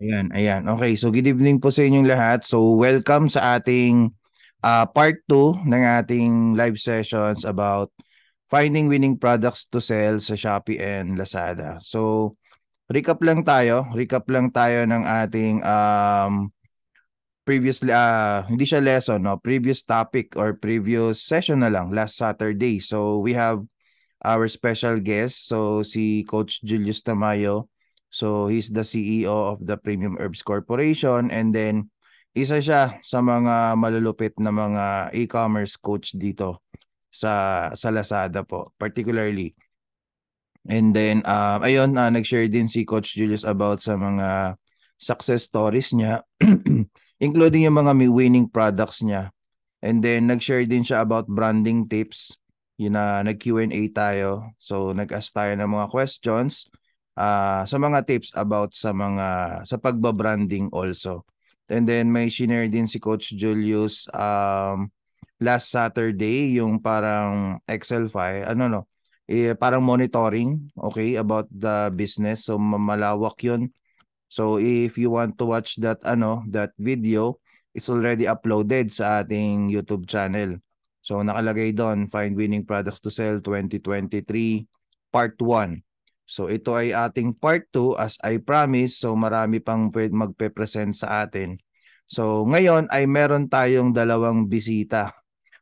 Ayan, ayan. Okay, so good evening po sa inyong lahat. So welcome sa ating part 2 ng ating live sessions about finding winning products to sell sa Shopee and Lazada. So recap lang tayo ng ating previously hindi siya lesson, no, previous topic or previous session na lang last Saturday. So we have our special guest. So si Coach Julius Tamayo. So he's the CEO of the Premium Herbs Corporation, and then isa siya sa mga malulupit na mga e-commerce coach dito sa Lazada po particularly. And then ayun, nag-share din si Coach Julius about sa mga success stories niya including yung mga winning products niya. And then nag-share din siya about branding tips. Yun na nag-Q&A tayo. So nag-ask tayo ng mga questions sa mga tips about sa pagba-branding also. And then may share din si Coach Julius last Saturday yung parang Excel file, parang monitoring, okay, about the business. So malawak 'yun. So if you want to watch that video, it's already uploaded sa ating YouTube channel. So nakalagay doon, Find Winning Products to Sell 2023 Part 1. So ito ay ating Part 2 as I promised. So marami pang magpe-present sa atin. So ngayon ay meron tayong dalawang bisita.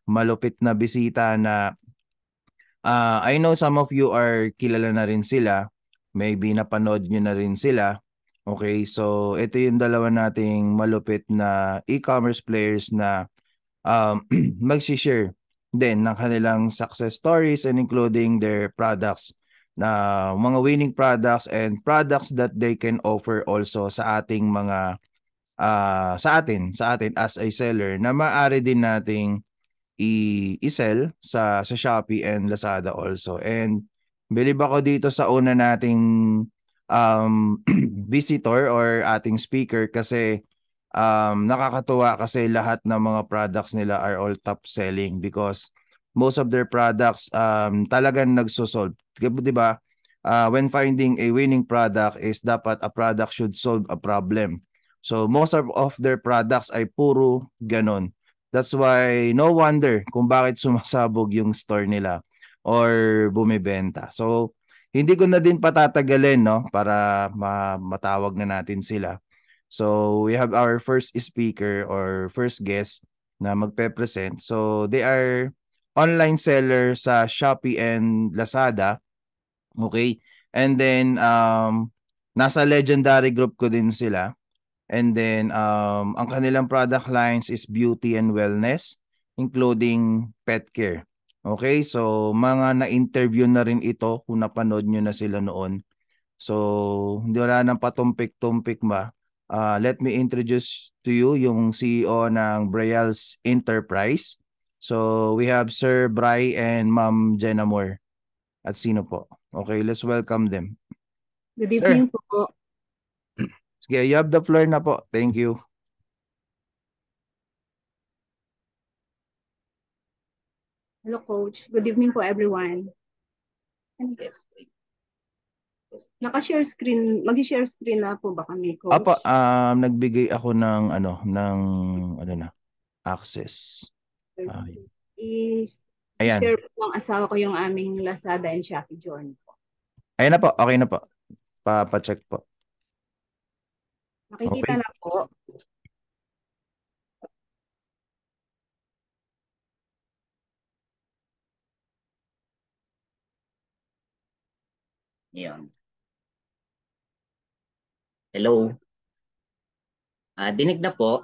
Malupit na bisita na I know some of you are kilala na rin sila. Maybe napanood nyo na rin sila. Okay, so ito yung dalawa nating malupit na e-commerce players na mag-share din ng kanilang success stories and including their products na mga winning products and products that they can offer also sa ating mga sa atin as a seller na maaari din nating i-sell sa Shopee and Lazada also. And believe ako dito sa una nating visitor or ating speaker kasi nakakatuwa kasi lahat ng mga products nila are all top selling because most of their products talagang nagsosolve. 'Di ba? When finding a winning product is dapat a product should solve a problem. So most of their products ay puro ganon. That's why no wonder kung bakit sumasabog yung store nila or bumibenta. So hindi ko na din patatagalin, no, para matawag na natin sila. So we have our first speaker or first guest na magpe-present. So they are online seller sa Shopee and Lazada. Okay? And then nasa legendary group ko din sila. And then ang kanilang product lines is beauty and wellness including pet care. Okay? So mga na-interview na rin ito kung napanood nyo na sila noon. So hindi wala nang patumpik-tumpik ba. Let me introduce to you yung CEO ng Brials Enterprise. So we have Sir Bry and Ma'am Jenna Moore. At sino po? Okay, let's welcome them. Good Sir, evening po. sige, you have the floor na po. Thank you. Hello, Coach. Good evening po, everyone. Naka-share screen, mag-share screen na po ba kami, Apa, Coach? nagbigay ako ng access. Ayan. I-share po ng asawa ko yung aming Lazada and Shopee journey po. Ayan na po, okay na po. Pa-check po. Nakikita Okay. na po. Yun. Hello. Dinig na po.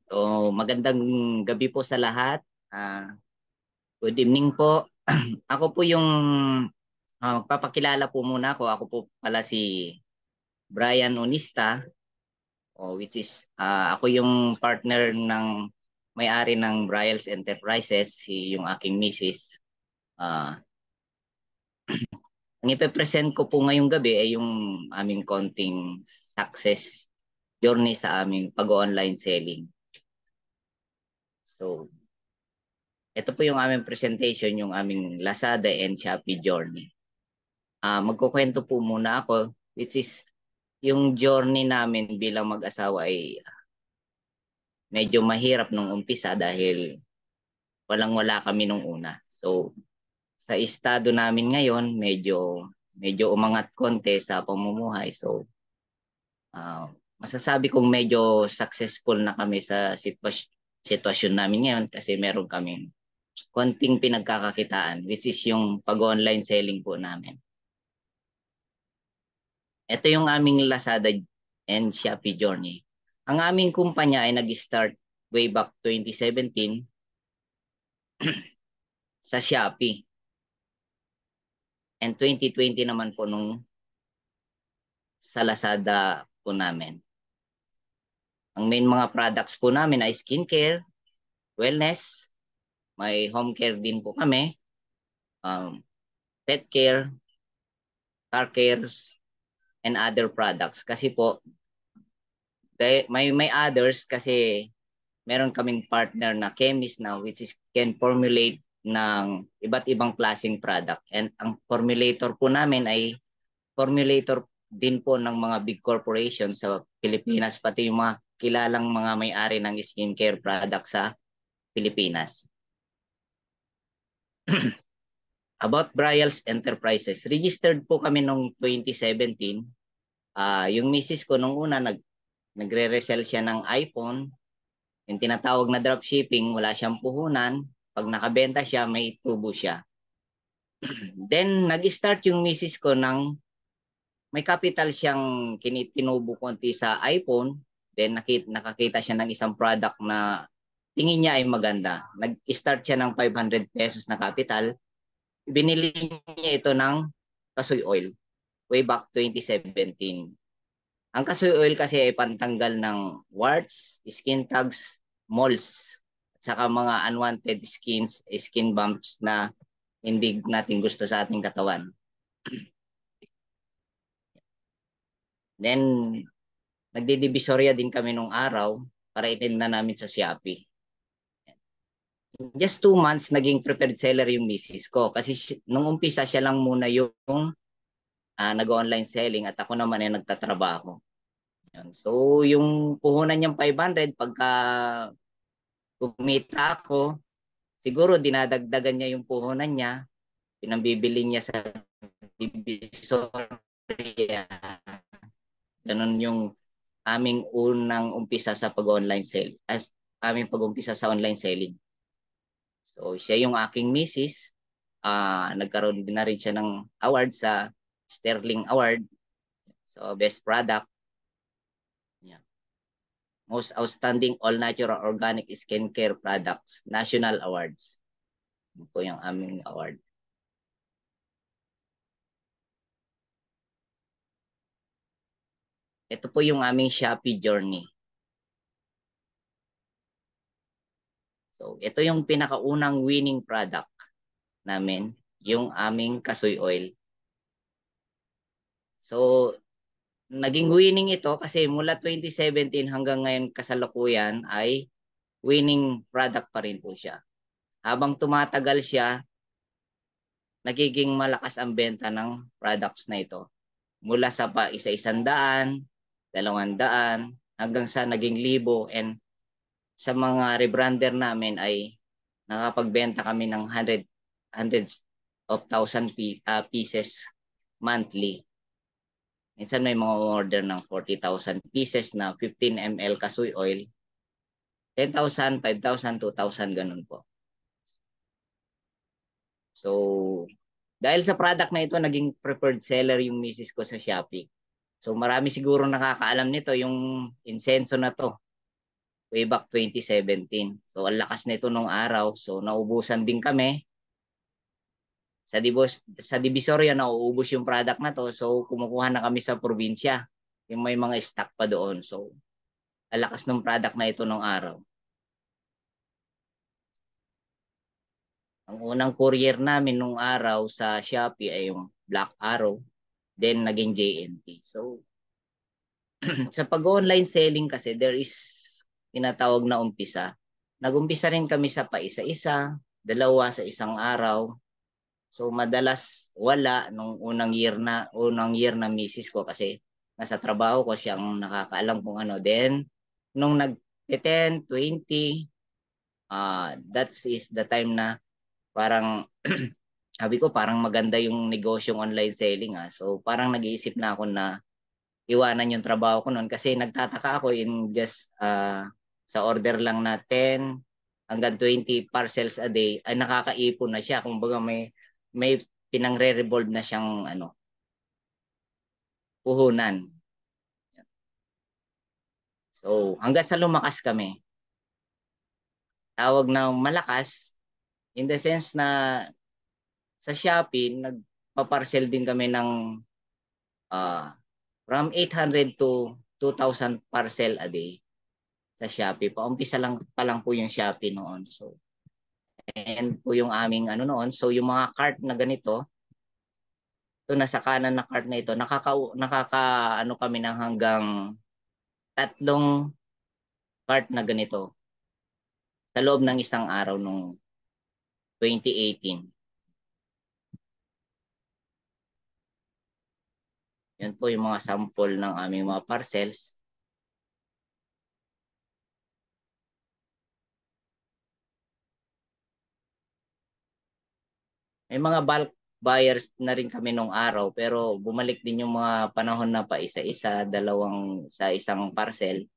So, magandang gabi po sa lahat. Good evening po. Ako po yung magpapakilala po muna ako. Ako po pala si Brian Onista, which is ako yung partner ng may-ari ng Brials Enterprises, yung aking misis. Ang ipe-present ko po ngayong gabi ay yung aming konting success journey sa aming pag-online selling. So, ito po yung aming presentation, yung aming Lazada and Shopee journey. magkukwento po muna ako, which is yung journey namin bilang mag-asawa ay medyo mahirap nung umpisa dahil walang-wala kami nung una. So, sa estado namin ngayon, medyo umangat konti sa pamumuhay. So, masasabi kong medyo successful na kami sa sitwasyon namin ngayon kasi meron kaming konting pinagkakakitaan, which is yung pag-online selling po namin. Ito yung aming Lazada and Shopee journey. Ang aming kumpanya ay nag-start way back 2017 sa Shopee. And 2020 naman po nung sa Lazada po namin. Ang main mga products po namin ay skincare, wellness, may home care din po kami, pet care, car cares, and other products. Kasi po, may others kasi meron kaming partner na chemist na which is can formulate ng iba't ibang klaseng product. And ang formulator po namin ay formulator din po ng mga big corporations sa Pilipinas, pati yung mga kilalang mga may-ari ng skincare product sa Pilipinas. About Brials Enterprises, registered po kami noong 2017. Yung misis ko nung una, nagre-resell siya ng iPhone. Yung tinatawag na dropshipping, wala siyang puhunan. Pag nakabenta siya, may tubo siya. Then, nag-start yung misis ko ng may capital siyang tinubo konti sa iPhone. Then, nakakita siya ng isang product na tingin niya ay maganda. Nag-start siya ng 500 pesos na capital. Binili niya ito ng kasoy oil way back 2017. Ang kasoy oil kasi ay pantanggal ng warts, skin tags, moles, at saka mga unwanted skin bumps na hindi natin gusto sa ating katawan. Then, nagdidivisorya din kami nung araw para itinda namin sa Shopee. Just 2 months, naging preferred seller yung misis ko. Kasi nung umpisa, siya lang muna yung nag-online selling at ako naman ay nagtatrabaho. So, yung puhunan niyang 500, pagka kumita ako, siguro dinadagdagan niya yung puhunan niya, pinambibili niya sa divisoria. Ganun yung aming unang umpisa sa pag-online selling, aming pag-umpisa sa online selling. So, siya yung aking misis. Nagkaroon din na rin siya ng award sa Sterling Award. So, best product. Yeah. Most Outstanding All-Natural Organic Skincare Products, National Awards. Yun po yung aming award. Ito po yung aming Shopee journey. So, ito yung pinakaunang winning product namin, yung aming kasoy oil. So, naging winning ito kasi mula 2017 hanggang ngayon kasalukuyan ay winning product pa rin po siya. Habang tumatagal siya, nagiging malakas ang benta ng products na ito. Mula sa isa-100, 200, hanggang sa naging 1,000, and sa mga rebrander namin ay nakapagbenta kami ng hundreds of thousand pieces monthly. Minsan may mga order ng 40,000 pieces na 15 ml kasoy oil. 10,000, 5,000, 2,000, ganun po. So, dahil sa product na ito, naging preferred seller yung misis ko sa Shopee. So, marami siguro nakakaalam nito, yung insenso na to. Way back 2017. So, ang lakas nito nung araw. So, naubusan din kami. Sa Divisoria, nauubos yung product na to. So, kumukuha na kami sa probinsya. Yung may mga stock pa doon. So, ang lakas ng product na ito nung araw. Ang unang courier namin nung araw sa Shopee ay yung Black Arrow. Then, naging JNT. So, sa pag-online selling kasi, there is tinatawag na umpisa. Nag-umpisa rin kami sa pa isa-isa, 2 sa isang araw. So madalas wala nung unang year na misis ko kasi nasa trabaho ko, siya ang nakakaalam kung ano. Then nung nag-10, 20, that is the time na parang sabi ko parang maganda yung negosyong online selling. So parang nag-iisip na ako na iwanan yung trabaho ko noon kasi nagtataka ako in just sa order lang na 10 hanggang 20 parcels a day ay nakakaipon na siya. Kumbaga may pinangre-revolve na siyang puhunan. So hanggang sa lumakas kami. Tawag na malakas in the sense na sa Shopee nagpa-parcel din kami ng from 800 to 2,000 parcel a day sa Shopee. Paumpisa lang pa lang po yung Shopee noon. So and po yung aming noon. So yung mga cart na ganito, ito nasa kanan na cart na ito, nakaka kami ng hanggang 3 cart na ganito sa loob ng isang araw nung 2018. Yan po yung mga sample ng aming mga parcels. May mga bulk buyers na rin kami nung araw pero bumalik din yung mga panahon na pa isa-isa, dalawang sa isang parcel.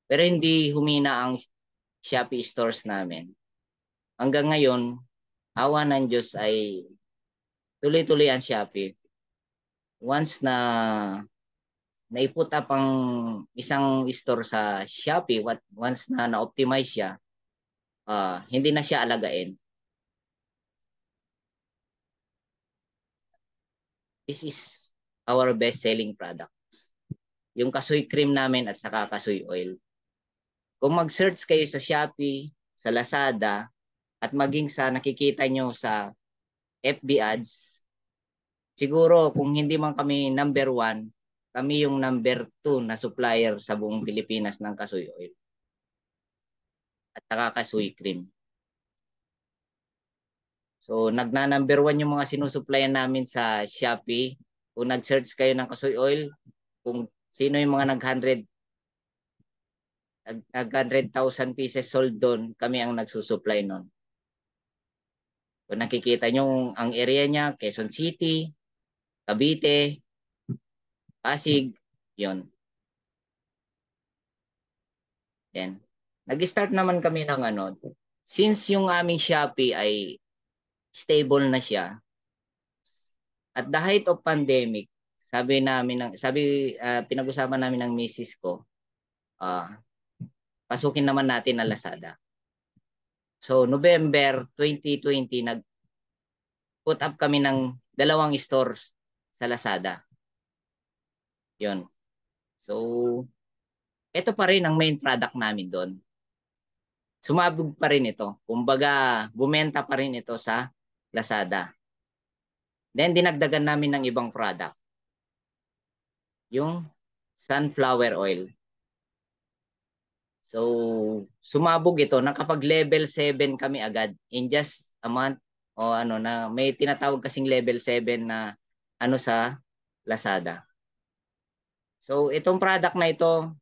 Pero hindi humina ang Shopee stores namin. Hanggang ngayon, awa ng Diyos ay tuloy-tuloy ang Shopee. Once na naiput up ang isang store sa Shopee, once na na-optimize siya, hindi na siya alagain. This is our best-selling products. Yung kasoy cream namin at saka kasoy oil. Kung mag-search kayo sa Shopee, sa Lazada, at maging sa nakikita nyo sa FB ads, siguro kung hindi man kami number 1, kami yung number 2 na supplier sa buong Pilipinas ng kasoy oil at saka kasoy cream. So nagna-number 1 yung mga sinusuplayan namin sa Shopee. Kung nag-search kayo ng kasoy oil, kung sino yung mga nag-100,000 pieces sold doon, kami ang nagsusupply noon. Kung nakikita nyo ang area niya, Quezon City, Cavite, Pasig, yon. Then, nag-start naman kami ng since yung aming Shopee ay stable na siya, at the height of pandemic, pinag-usapan namin ng misis ko, pasukin naman natin ang Lazada. So, November 2020, nag-put up kami ng 2 stores sa Lazada. Yun. So, ito pa rin ang main product namin doon. Sumabog pa rin ito. Kumbaga, bumenta pa rin ito sa Lazada. Then, dinagdagan namin ng ibang product. Yung sunflower oil. So, sumabog ito. Nakapag level 7 kami agad in just a month. O na may tinatawag kasing level 7 na sa Lazada. So, itong product na ito,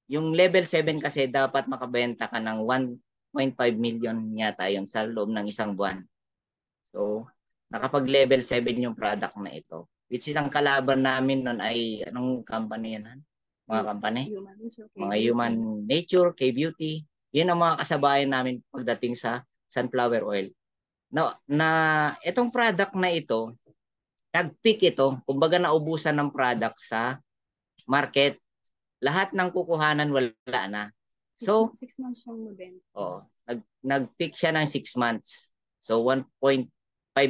yung level 7 kasi dapat makabenta ka ng 1.5 million yata yun sa loob ng isang buwan. So, nakapag level 7 yung product na ito. Which is ang kalaban namin nun ay, anong company yan? Mga company? Mga Human Nature, K-Beauty. Yun ang mga kasabayan namin pagdating sa sunflower oil. Itong product na ito, nag-peak ito, kumbaga naubusan ng product sa market. Lahat ng kukuhanan wala na. So, 6 months siyang mabenta. Oo. Nag-peak siya ng 6 months. So, 1.5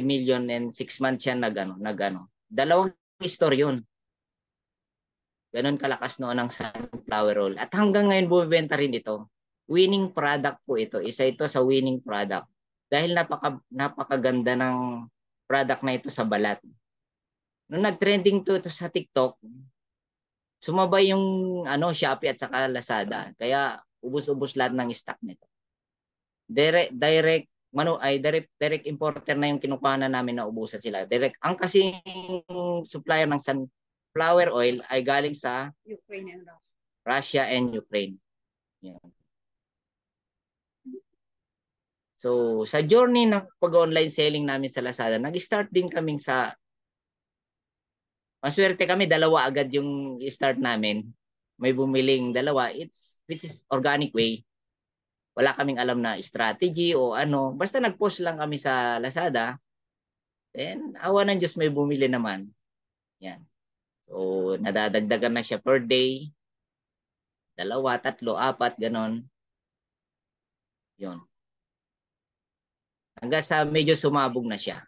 million and 6 months siya nag-ano. Dalawang store yun. Ganon kalakas noon ang sunflower oil. At hanggang ngayon bumibenta rin ito. Winning product po ito. Isa ito sa winning product. Dahil napakaganda ng product na ito sa balat. Nung nag-trending ito sa TikTok, sumabay yung Shopee at saka Lazada. Kaya ubos-ubos lahat ng stock nito. Direct direct importer na yung kinukuha na namin na ubusan sila. Direct ang kasing supplier ng sunflower oil ay galing sa Ukraine and Russia. Russia and Ukraine. Yan. So, sa journey ng pag-online selling namin sa Lazada, nag-start din kaming sa maswerte kami, dalawa agad yung start namin. May bumiling dalawa, which is organic way. Wala kaming alam na strategy o ano. Basta nag-post lang kami sa Lazada. Then, awa ng Diyos, may bumili naman. Yan. So, nadadagdagan na siya per day. Dalawa, tatlo, apat, ganon. Yun. Hanggang sa medyo sumabog na siya.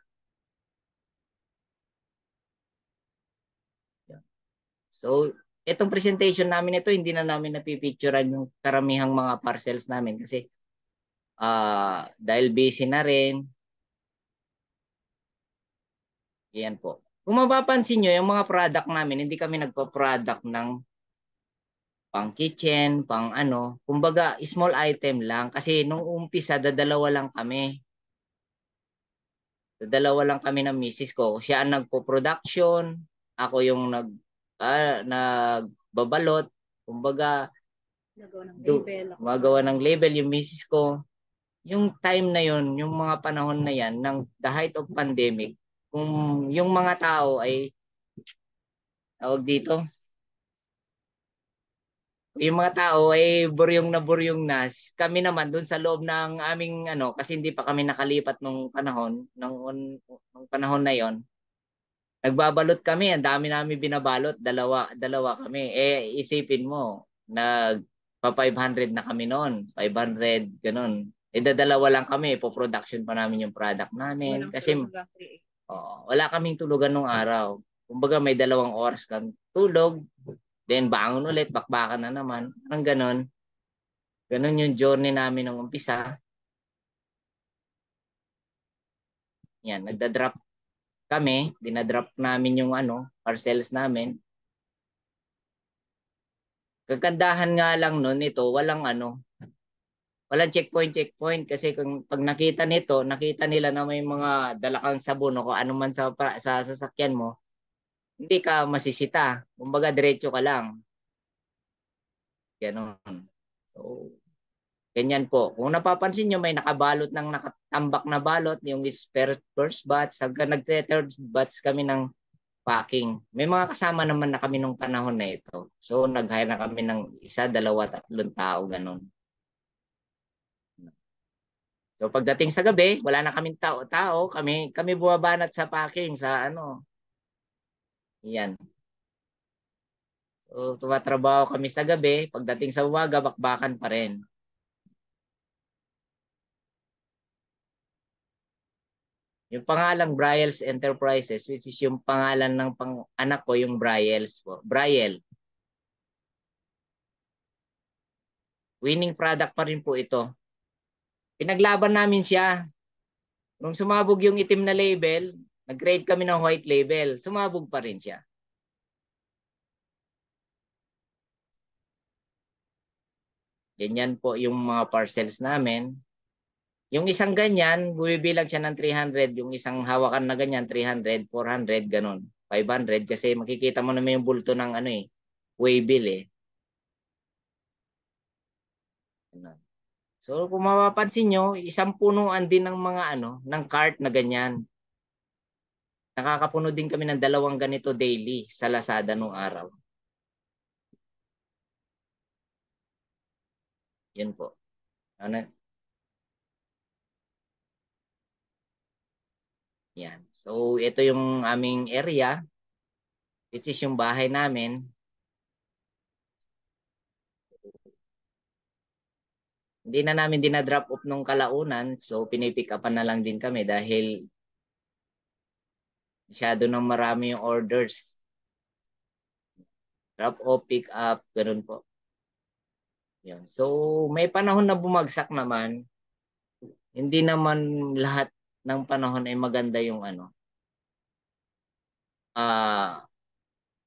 So, itong presentation namin ito, hindi na namin napipicturean yung karamihang mga parcels namin kasi dahil busy na rin. Yan po. Kung mapapansin nyo, yung mga product namin, hindi kami nagpa-product ng pang kitchen, pang ano. Kumbaga, small item lang. Kasi nung umpisa, dadalawa lang kami. Dadalawa lang kami ng misis ko. Siya ang nagpo-production. Ako yung nagbabalot. Kumbaga, magawa ng label yung misis ko. Yung time na yon, yung mga panahon na yan, ng the height of pandemic, kung yung mga tao ay, tawag dito, yung mga tao ay buryong na, kami naman dun sa loob ng aming ano, kasi hindi pa kami nakalipat nung panahon, nung panahon na yon, nagbabalot kami, ang dami namin binabalot, dalawa kami. Isipin mo, pa 500 na kami noon, 500 ganun. Dadalawa lang kami, po-production pa namin yung product namin. Kasi wala kaming tulugan nung araw. Kumbaga may 2 oras kang tulog, then bangon ulit, bakbakan na naman. Parang ganun. Ganun yung journey namin nung umpisa. Yan, nagda-drop kami, dinadrop namin yung parcels namin. Kagandahan nga lang nun ito, walang checkpoint kasi kung pag nakita nila na may mga dalakang sabon o kung ano man sa sasakyan mo, hindi ka masisita. Kumbaga diretso ka lang. Ganon. So, ganyan po. Kung napapansin nyo, may nakabalot ng nakatambak na balot, yung first batch, hanggang nagte-third batch kami ng packing. May mga kasama naman na kami nung panahon na ito. So, nag-hire na kami ng 1, 2, 3 tao, ganon. So, pagdating sa gabi, wala na kaming tao, kami bumabanat sa packing, sa yan. So, tumatrabaho kami sa gabi, pagdating sa umaga, bakbakan pa rin. Yung pangalang Briels Enterprises, which is yung pangalan ng anak ko, yung Briels po. Briel. Winning product pa rin po ito. Pinaglaban namin siya. Nung sumabog yung itim na label, nag-create kami ng white label. Sumabog pa rin siya. Ganyan po yung mga parcels namin. Yung isang ganyan, bumibilang siya ng 300. Yung isang hawakan na ganyan, 300, 400, ganun. 500 kasi makikita mo naman yung bulto ng waybill eh. So kung mapapansin nyo, isang punuan din ng mga ng cart na ganyan. Nakakapuno din kami ng 2 ganito daily sa Lazada nung araw. Yan po. Yan. So ito yung aming area. This is yung bahay namin. Hindi na namin dinadrop off nung kalaunan. So pinipick upan na lang din kami dahil masyado nang marami yung orders. Drop off, pick up, ganun po. Yan. So may panahon na bumagsak naman. Hindi naman lahat ng panahon ay maganda yung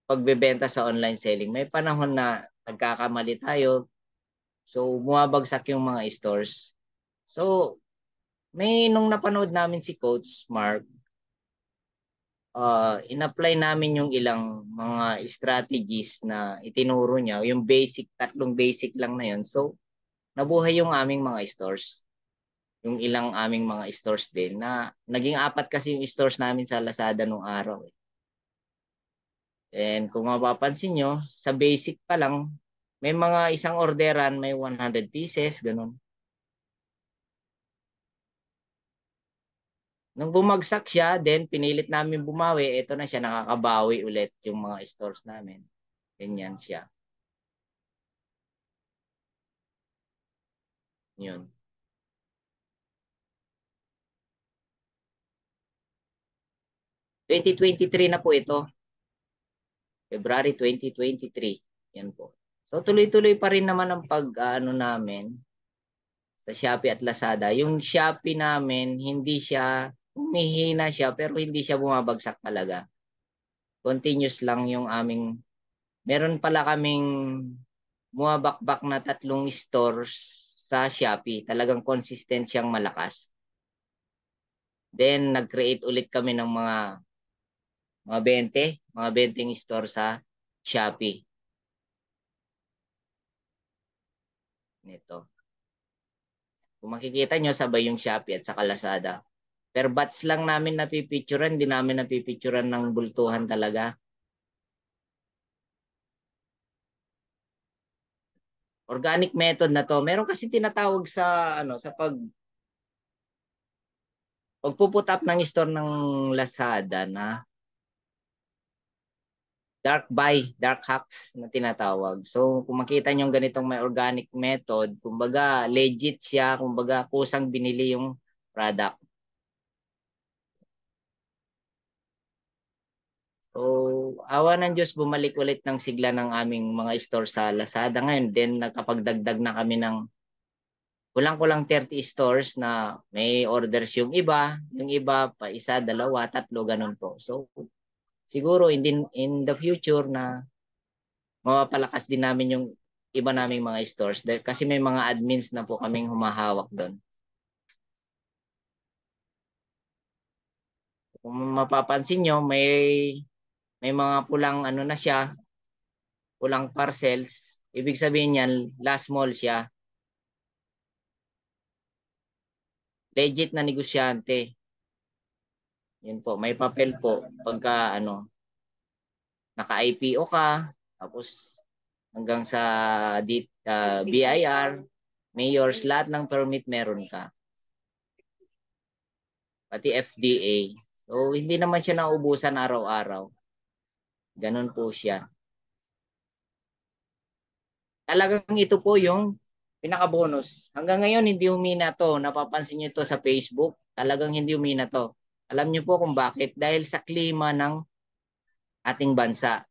pagbebenta sa online selling. May panahon na nagkakamali tayo. So bumabagsak yung mga stores. So nung napanood namin si Coach Mark, in-apply namin yung ilang mga strategies na itinuro niya, yung tatlong basic lang na yun. So, nabuhay yung aming mga stores. Yung ilang aming mga stores din na naging 4 kasi yung stores namin sa Lazada nung araw. And kung mapapansin nyo, sa basic pa lang, may mga isang orderan, may 100 pieces, ganun. Nung bumagsak siya, then pinilit namin bumawi, ito na siya, nakakabawi ulit yung mga stores namin. Ganyan siya. Yun. ...2023 na po ito. February 2023. Yan po. So tuloy-tuloy pa rin naman ang pag-ano namin sa Shopee at Lazada. Yung Shopee namin, hindi siya, humihina siya, pero hindi siya bumabagsak talaga. Continuous lang yung aming, meron pala kaming bumabakbak na 3 stores sa Shopee. Talagang consistent siyang malakas. Then, nag-create ulit kami ng mga 20 store sa Shopee. Nito. Kung makikita nyo, sabay yung Shopee at saka Lazada. Per batch lang namin napipicturan, hindi namin napipicturan ng bultuhan talaga. Organic method na to. Meron kasi tinatawag sa pagpuput up ng store ng Lazada na dark hacks na tinatawag. So, kung makita nyo ganitong may organic method, kumbaga legit siya, kumbaga kusang binili yung product. So, awa ng Diyos, bumalik ulit ng sigla ng aming mga store sa Lazada ngayon. Then, nakapagdagdag na kami ng kulang-kulang 30 stores na may orders yung iba pa isa, dalawa, tatlo, ganun po. So, siguro in the future na mapapalakas din namin yung iba naming mga stores kasi may mga admins na po kaming humahawak doon. Kung mapapansin nyo, may mga pulang ano na siya, pulang parcels. Ibig sabihin yan, last mall siya. Legit na negosyante. Yun po, may papel po pagka naka-IPO ka, tapos hanggang sa BIR, mayors, lahat ng permit meron ka. Pati FDA. So, hindi naman siya naubusan araw-araw. Ganun po siya. Talagang ito po yung pinaka-bonus. Hanggang ngayon, hindi humina to. Napapansin nyo to sa Facebook. Talagang hindi humina to. Alam nyo po kung bakit? Dahil sa klima ng ating bansa.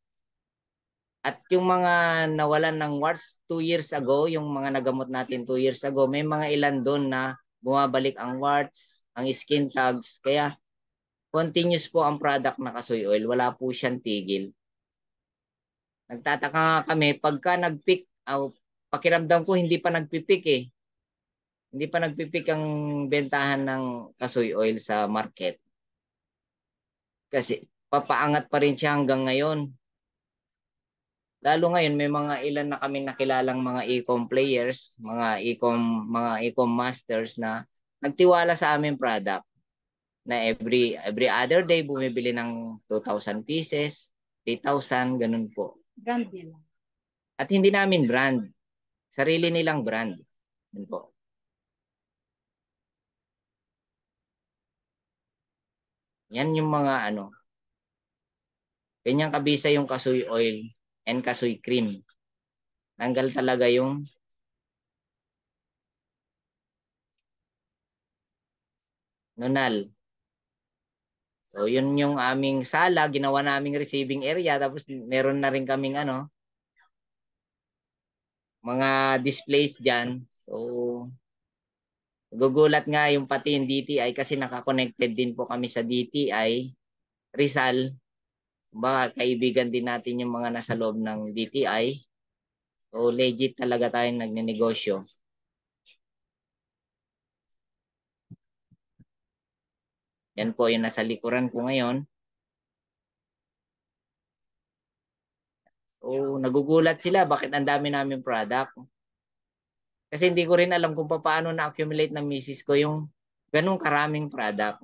At yung mga nawalan ng warts 2 years ago, yung mga nagamot natin 2 years ago, may mga ilan doon na bumabalik ang warts, ang skin tags. Kaya continuous po ang product na Kasoy Oil. Wala po siyang tigil. Nagtataka nga kami, pagka nag-pick, pakiramdam ko hindi pa nagpipik eh. Hindi pa nagpipik ang bentahan ng Kasoy Oil sa market. Kasi papaangat pa rin siya hanggang ngayon. Lalo ngayon may mga ilan na kami nakilalang mga e-com players, mga e-com masters na nagtiwala sa aming product na every other day bumibili ng 2,000 pieces, 3,000, ganun po. Brand nila. At hindi namin brand, sarili nilang brand. Ganun po. Yan yung mga ganyan kabisa yung Kasoy Oil and Kasoy Cream. Tanggal talaga yung nunal. So, yun yung aming sala, ginawa naming receiving area, tapos meron na rin kaming mga displays dyan. So, gugulat nga yung pati yung DTI kasi nakakonected din po kami sa DTI Rizal. Baka kaibigan din natin yung mga nasa loob ng DTI. So, legit talaga tayong nagnenegosyo. Yan po yung nasa likuran ko ngayon. So, nagugulat sila bakit ang dami namin product. Kasi hindi ko rin alam kung paano na-accumulate ng misis ko yung ganung karaming product.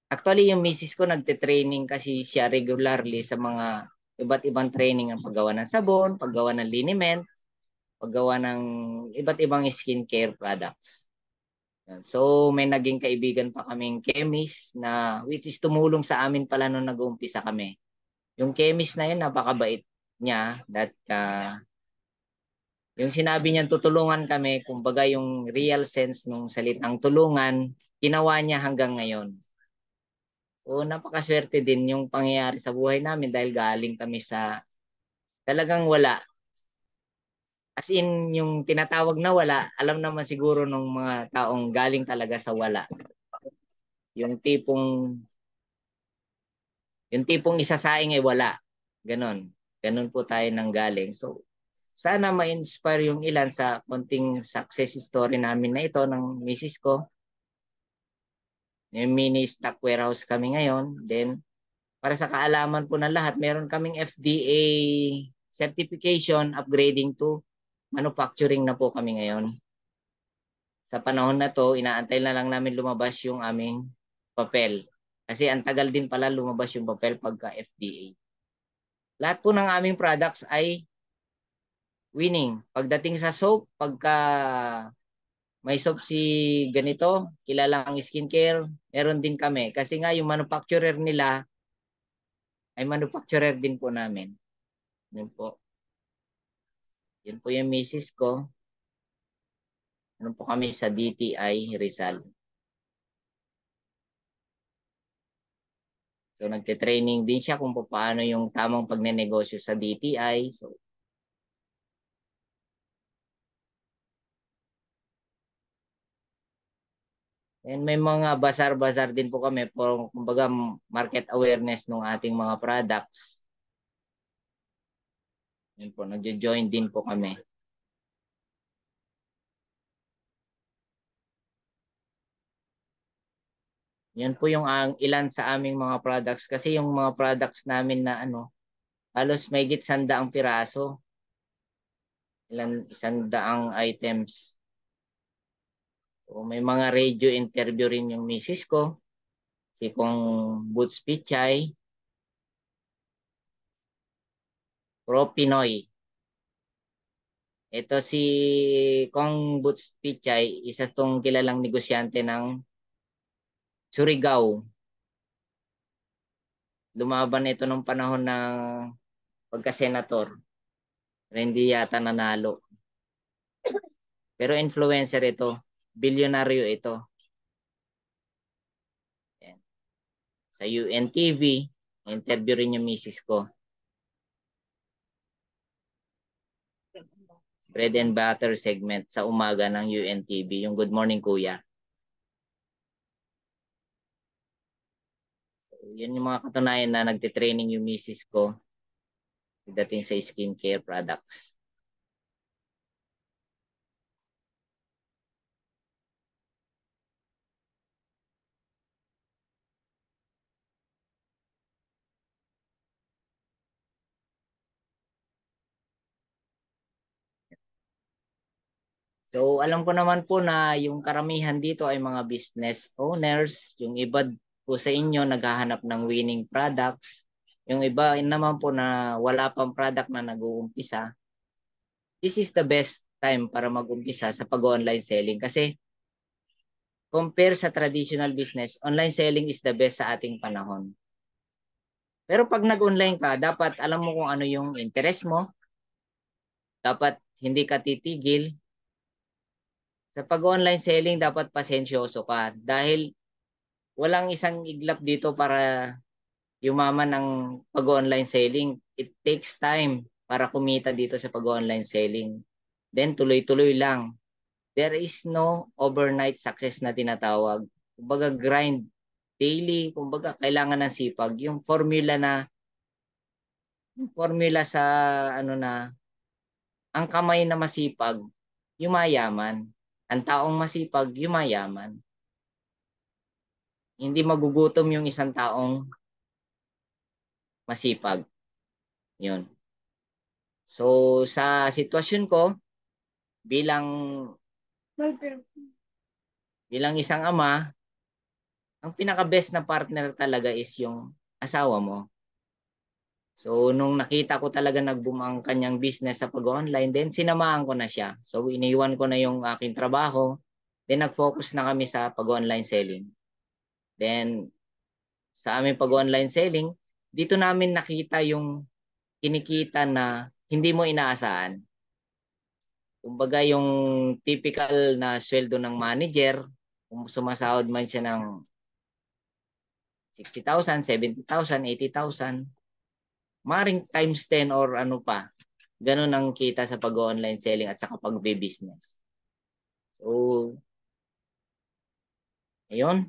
Actually, yung misis ko nagte-training kasi siya regularly sa mga iba't ibang training ang paggawa ng sabon, paggawa ng liniment, paggawa ng iba't ibang skincare products. So, may naging kaibigan pa kaming chemist na which is tumulong sa amin pala nung nag-uumpisa kami. Yung chemist na yun, napakabait niya that yung sinabi niyang tutulungan kami, kumbaga yung real sense nung salitang tulungan, ginawa niya hanggang ngayon. O napakaswerte din yung pangyayari sa buhay namin dahil galing kami sa talagang wala. As in, yung tinatawag na wala, alam naman siguro ng mga taong galing talaga sa wala. Yung tipong isasaing ay wala. Ganon. Ganon po tayo nang galing. So, sana ma-inspire yung ilan sa konting success story namin na ito ng misis ko. Yung mini stock warehouse kami ngayon. Then, para sa kaalaman po ng lahat, meron kaming FDA certification upgrading to manufacturing na po kami ngayon. Sa panahon na to, inaantay na lang namin lumabas yung aming papel. Kasi ang tagal din pala lumabas yung papel pagka FDA. Lahat po ng aming products ay winning. Pagdating sa soap, pagka may soap si ganito, kilalang skincare, meron din kami. Kasi nga yung manufacturer nila ay manufacturer din po namin. Yun po. Yun po yung misis ko. Ano po kami sa DTI Rizal. So nagte-training din siya kung paano yung tamang pagnenegosyo sa DTI. So and may mga bazar-bazar din po kami for kumbaga market awareness ng ating mga products. Yun po, nagjo-join din po kami. Yan po yung ilan sa aming mga products kasi yung mga products namin na halos mahigit 100 piraso. Ilan 100 items. So, may mga radio interview rin yung misis ko. Si Kong Boots Pichay, Pro Pinoy. Ito si Kong Boots Pichay, isa tong kilalang negosyante ng Surigao. Lumaban ito nung panahon ng pagka-senator. Pero hindi yata nanalo. Pero influencer ito. Bilyonaryo ito. Yan. Sa UNTV, interview rin yung misis ko. Bread and butter segment sa umaga ng UNTV. Yung Good Morning Kuya. Yun yung mga katunayan na nagtitraining yung misis ko dating sa skincare products. So alam ko naman po na yung karamihan dito ay mga business owners. Yung iba po sa inyo naghahanap ng winning products. Yung iba naman po na wala pang product na nag-uumpisa. This is the best time para mag-umpisa sa pag-online selling kasi compare sa traditional business, online selling is the best sa ating panahon. Pero pag nag-online ka, dapat alam mo kung ano yung interest mo. Dapat hindi ka titigil. Sa pag-online selling, dapat pasensyoso ka dahil walang isang iglap dito para yumaman ng pag-online selling. It takes time para kumita dito sa pag-online selling. Then tuloy-tuloy lang. There is no overnight success na tinatawag. Kumbaga grind daily, kumbaga kailangan ng sipag. Yung formula sa ang kamay na masipag, yumayaman. Ang taong masipag, yumayaman. hindi magugutom yung isang taong masipag. Yun. So, sa sitwasyon ko, bilang bilang isang ama, ang pinaka-best na partner talaga is yung asawa mo. So, nung nakita ko talaga nag-boom ang kanyang business sa pag-online, then sinamahan ko na siya. So, iniwan ko na yung aking trabaho. Then, nag-focus na kami sa pag-online selling. Then, sa aming pag-online selling, dito namin nakita yung kinikita na hindi mo inaasahan. Kumbaga, yung typical na sweldo ng manager, kung sumasahod man siya ng 60,000, 70,000, 80,000, maring times 10 or ano pa. Ganun ang kita sa pag-online selling at sa pag-business. So, ayun.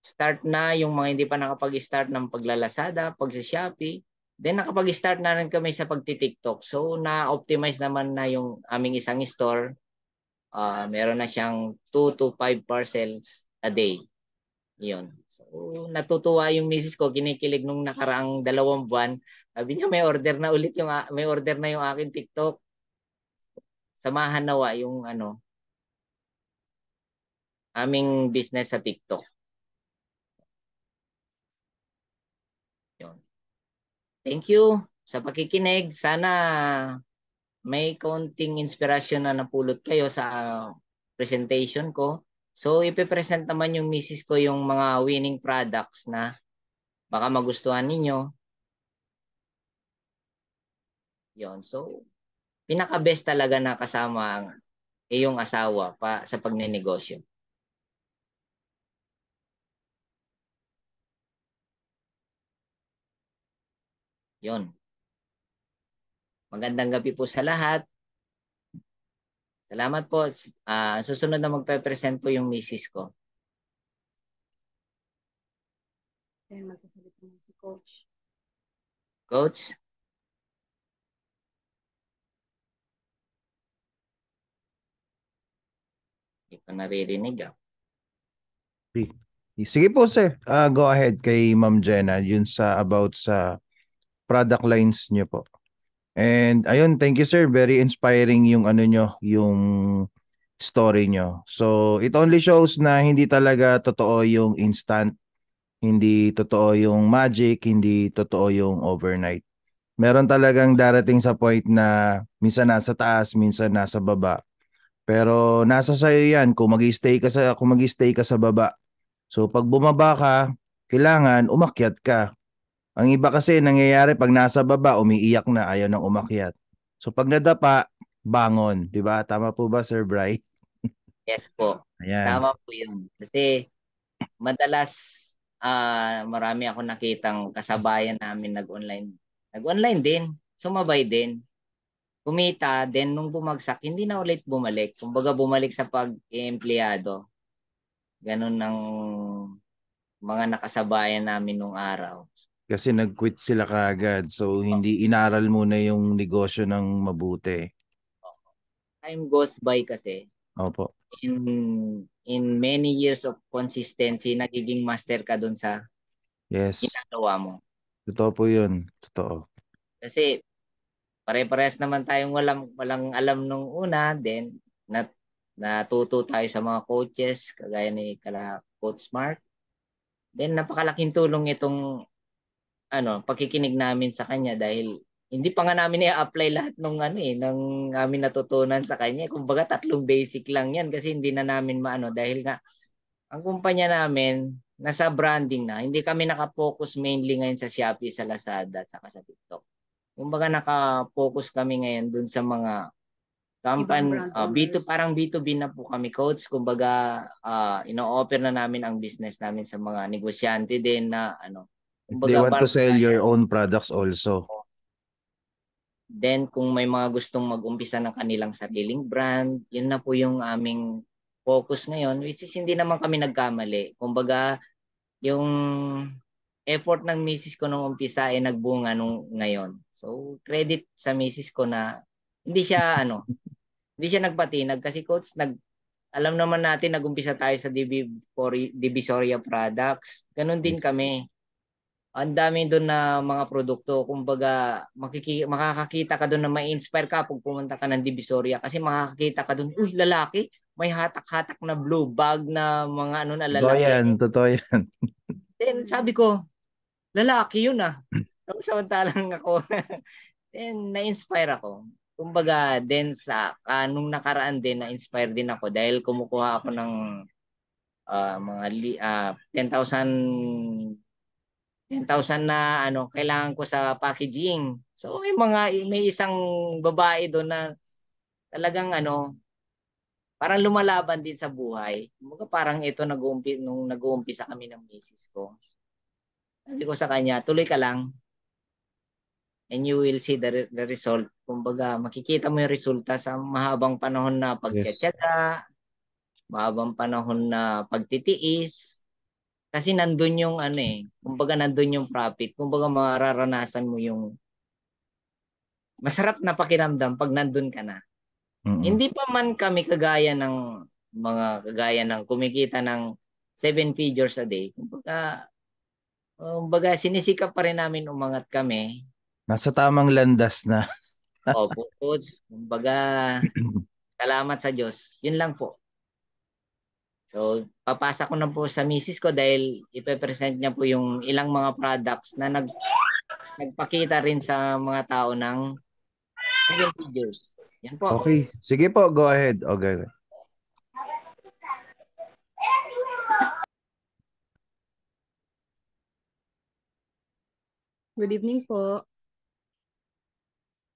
Start na yung mga hindi pa nakapag-start ng paglalasada, pagsa-Shopee. Then nakapag-start na rin kami sa pagti-TikTok. So, na-optimize naman na yung aming isang store. Meron na siyang 2 to 5 parcels a day. Yun. So, natutuwa yung misis ko, kinikilig nung nakaraang 2 buwan. Sabi niya may order na ulit may order na yung aking TikTok. Samahan nawa yung aming business sa TikTok. Yun. Thank you sa pakikinig. Sana may kaunting inspirasyon na napulot kayo sa presentation ko. So, ipipresent naman yung misis ko yung mga winning products na baka magustuhan ninyo. Yon. So, pinaka-best talaga na kasama ang iyong asawa pa sa pagnenegosyo. Yon. Magandang gabi po sa lahat. Salamat po. Susunod na magpe-present po yung misis ko. Kaya magsasalita na si Coach. Coach? Hindi ko naririnig. Sige po sir, go ahead kay Ma'am Jenna yun sa about sa product lines niyo po. And ayun, thank you sir, very inspiring yung ano nyo, yung story nyo. So it only shows na hindi talaga totoo yung instant, hindi totoo yung magic, hindi totoo yung overnight. Meron talagang darating sa point na minsan nasa taas, minsan nasa baba. Pero nasa sayo yan kung mag-stay ka sa baba. So pag bumaba ka, kailangan umakyat ka. Ang iba kasi nangyayari pag nasa baba, umiiyak na, ayaw nang umakyat. So pag nadapa, bangon, 'di ba? Tama po ba, Sir Bry? Yes po. Ayan. Tama po yun. Kasi madalas marami ako nakitang kasabayan namin nag-online. Nag-online din. Sumabay din. Kumita, then nung bumagsak, hindi na ulit bumalik. Kumbaga bumalik sa pag-empleyado. Ganun ang mga nakasabayan namin nung araw. Kasi nag-quit sila kaagad. So hindi inaral muna yung negosyo ng mabuti. Time goes by kasi. Opo. In many years of consistency, nagiging master ka dun sa Yes. ginagawa mo. Totoo po yun. Totoo. Kasi pare-parehas naman tayong walang alam nung una, then natuto tayo sa mga coaches kagaya ni Coach Mark. Then napakalaking tulong itong pakikinig namin sa kanya dahil hindi pa nga namin i-apply lahat ng amin natutunan sa kanya. Kumbaga 3 basic lang 'yan kasi hindi na namin maano dahil nga ang kumpanya namin nasa branding na. Hindi kami naka-focus mainly ngayon sa Shopee, sa Lazada at saka sa TikTok. Kumbaga naka-focus kami ngayon dun sa mga company parang B2B na po kami, coach. Kumbaga ino-offer na namin ang business namin sa mga negosyante din na If they kumbaga want to bulk sell your buyer. own products also. Then kung may mga gustong mag-umpisa ng kanilang sariling brand, yun na po yung aming focus ngayon, which is hindi naman kami nagkamali. Kumbaga yung effort ng misis ko nung umpisa ay nagbunga nung ngayon. So credit sa misis ko na hindi siya hindi siya nagpatinag kasi coach alam naman natin nag-umpisa tayo sa Divisoria Products. Ganon din Yes. kami. Ang dami doon na mga produkto. Kumbaga, makakakita ka doon na ma-inspire ka pag pumunta ka ng Divisoria. Kasi makakakita ka doon, uy, lalaki, may hatak-hatak na blue bag na mga ano na Totoo lalaki. yan, totoo yan. Then sabi ko, lalaki yun ah. Tapos samantalang ako, then na-inspire ako. Kumbaga, then nung nakaraan din, na-inspire din ako dahil kumukuha ako ng mga 10,000 na ano kailangan ko sa packaging. So may isang babae doon na talagang ano parang lumalaban din sa buhay. Kumbaga parang ito nung nag-uumpisa kami ng misis ko. Sabi ko sa kanya, tuloy ka lang and you will see the result. Kumbaga makikita mo yung resulta sa mahabang panahon na Yes. pagtiyatsaga, mahabang panahon na pagtitiis. Kasi nandun yung ano kumbaga nandun yung profit. Kumbaga mararanasan mo yung masarap na pakiramdam pag nandun ka na. Mm-mm. Hindi pa man kami kagaya ng kumikita ng 7 figures a day. Kumbaga sinisikap pa rin namin umangat kami. Nasa tamang landas na. Opo, coach. Kumbaga, salamat sa Diyos. Yun lang po. So, papasa ko na po sa misis ko dahil ipe-present niya po yung ilang mga products na nagpakita rin sa mga tao ng 7 figures. Yan po. Okay. Sige po, go ahead. Okay. Good evening po.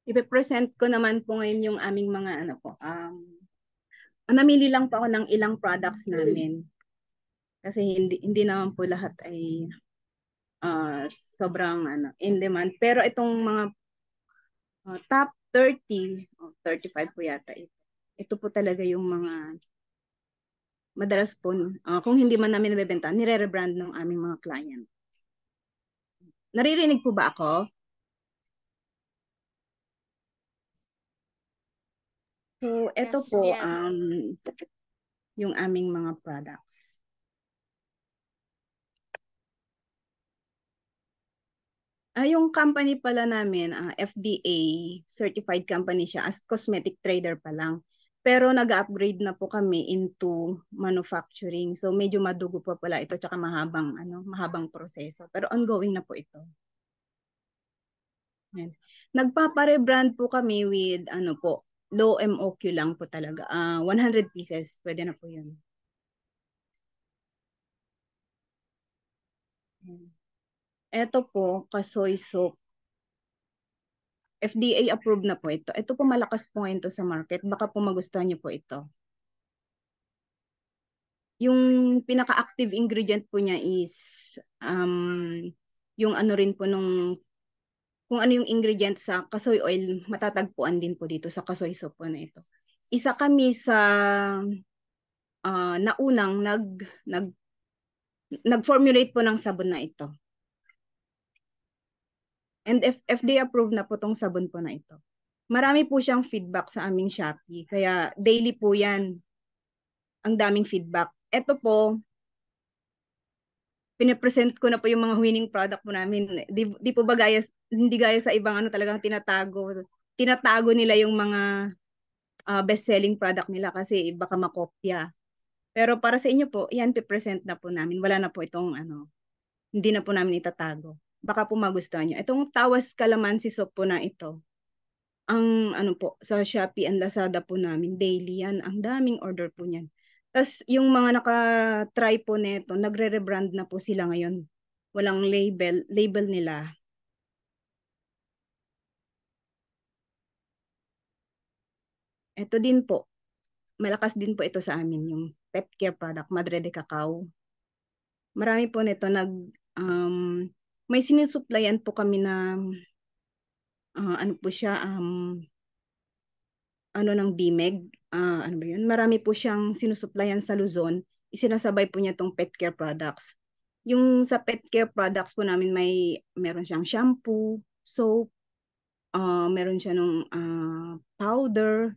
Ipe-present ko naman po ngayon yung aming mga ano po. Namili lang po ako ng ilang products namin. Kasi hindi naman po lahat ay sobrang in demand. Pero itong mga top 30, 35 po yata ito. Ito po talaga yung mga madalas po, kung hindi man namin nabebenta, nire-rebrand ng aming mga client. Naririnig po ba ako? So, ito Yes, po yes. yung aming mga products. Yung company pala namin, FDA certified company siya as cosmetic trader pa lang. Pero nag-upgrade na po kami into manufacturing. So medyo madugo po pala ito tsaka mahabang proseso. Pero ongoing na po ito. Yan. Nagpapare-brand po kami with low MOQ lang po talaga. 100 pieces, pwede na po 'yun. Ito po, Kasoy Soap. FDA approved na po ito. Ito po malakas po ngayon sa market. Baka po magustuhan niyo po ito. Yung pinaka-active ingredient po niya is yung rin po kung ano yung ingredient sa kasoy oil, matatagpuan din po dito sa Kasoy Soap po na ito. Isa kami sa naunang nag-formulate po ng sabon na ito. And FDA approved na po tong sabon po na ito. Marami po siyang feedback sa aming Shopee. Kaya daily po yan. Ang daming feedback. Ito po, pinipresent ko na po yung mga winning product po namin. Di po ba hindi gaya sa ibang talagang tinatago. Tinatago nila yung mga best-selling product nila kasi baka makopya. Pero para sa inyo po, yan pipresent na po namin. Wala na po itong hindi na po namin itatago. Baka po magustuhan nyo. Itong Tawas Calamansi Soap po na ito, ang po, sa Shopee and Lazada po namin, daily yan. Ang daming order po niyan. Tapos yung mga naka-try po nito, nagre-rebrand na po sila ngayon. Walang label nila. Ito din po, malakas din po ito sa amin, yung pet care product, Madre de Cacao. Marami po nito may sinusuplayan po kami na ano po siya ng Dimeg, ano ba yun? Marami po siyang sinusuplayan sa Luzon. Isinasabay po niya tong pet care products. Yung sa pet care products po namin meron siyang shampoo, soap, meron siya nung powder,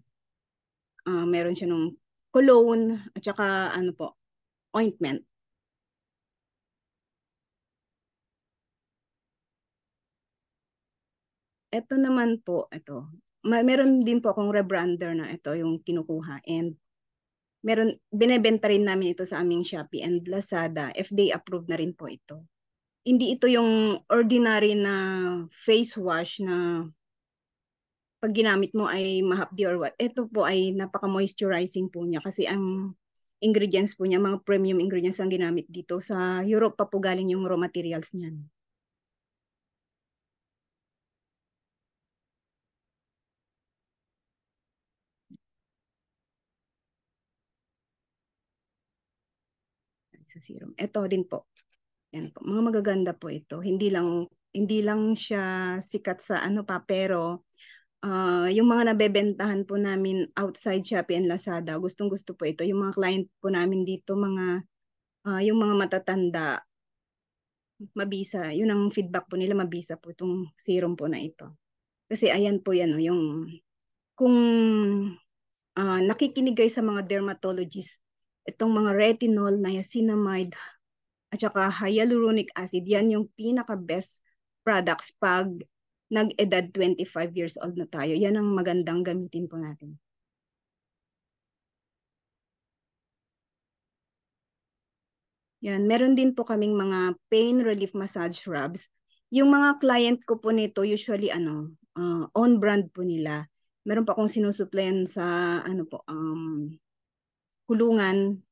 meron siya nung cologne, at saka ano po, ointment. Ito naman po, meron din po akong rebrander na ito yung kinukuha, and binebenta rin namin ito sa aming Shopee and Lazada. FDA approved na rin po ito. Hindi ito yung ordinary na face wash na pag ginamit mo ay mahapdi or what. Ito po ay napaka-moisturizing po niya kasi ang ingredients po niya, mga premium ingredients ang ginamit dito. Sa Europe pa po galing yung raw materials niyan. Sa serum. Ito din po. Yan po. Mga magaganda po ito. Hindi lang siya sikat sa ano pa, pero yung mga nabebentahan po namin outside Shopee and Lazada, gustong-gusto po ito. Yung mga client po namin dito, yung mga matatanda, mabisa. Yun ang feedback po nila, mabisa po itong serum po na ito. Kasi ayan po yan, yung kung nakikinig kayo sa mga dermatologists, itong mga retinol, niacinamide, at saka hyaluronic acid, yan yung pinaka-best products pag nag-edad 25 years old na tayo. Yan ang magandang gamitin po natin. Yan, meron din po kaming mga pain relief massage rubs. Yung mga client ko po nito, usually on brand po nila. Meron pa akong sinusuplayan sa kulungan.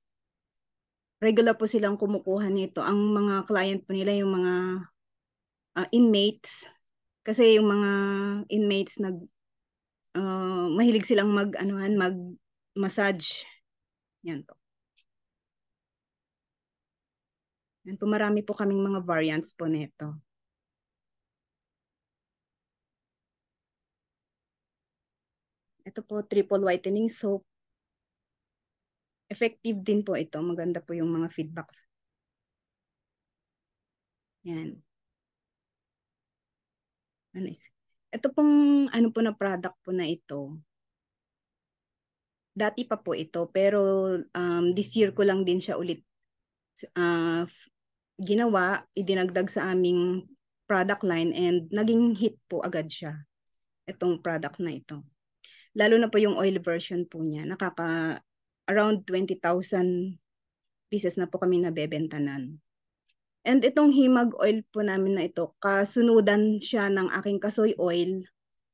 Regular po silang kumukuha nito. Ang mga client po nila, yung mga inmates. Kasi yung mga inmates mahilig silang mag-massage. Yan po. Yan po, marami po kaming mga variants po nito. Ito po, triple whitening soap. Effective din po ito. Maganda po yung mga feedbacks. Yan. Nice. Ito pong po na product po na ito. Dati pa po ito, pero this year ko lang din siya ulit ginawa, idinagdag sa aming product line, and naging hit po agad siya, itong product na ito. Lalo na po yung oil version po niya, around 20,000 pieces na po kami nabebentanan. And itong himag oil po namin na ito, kasunudan siya ng aking kasoy oil.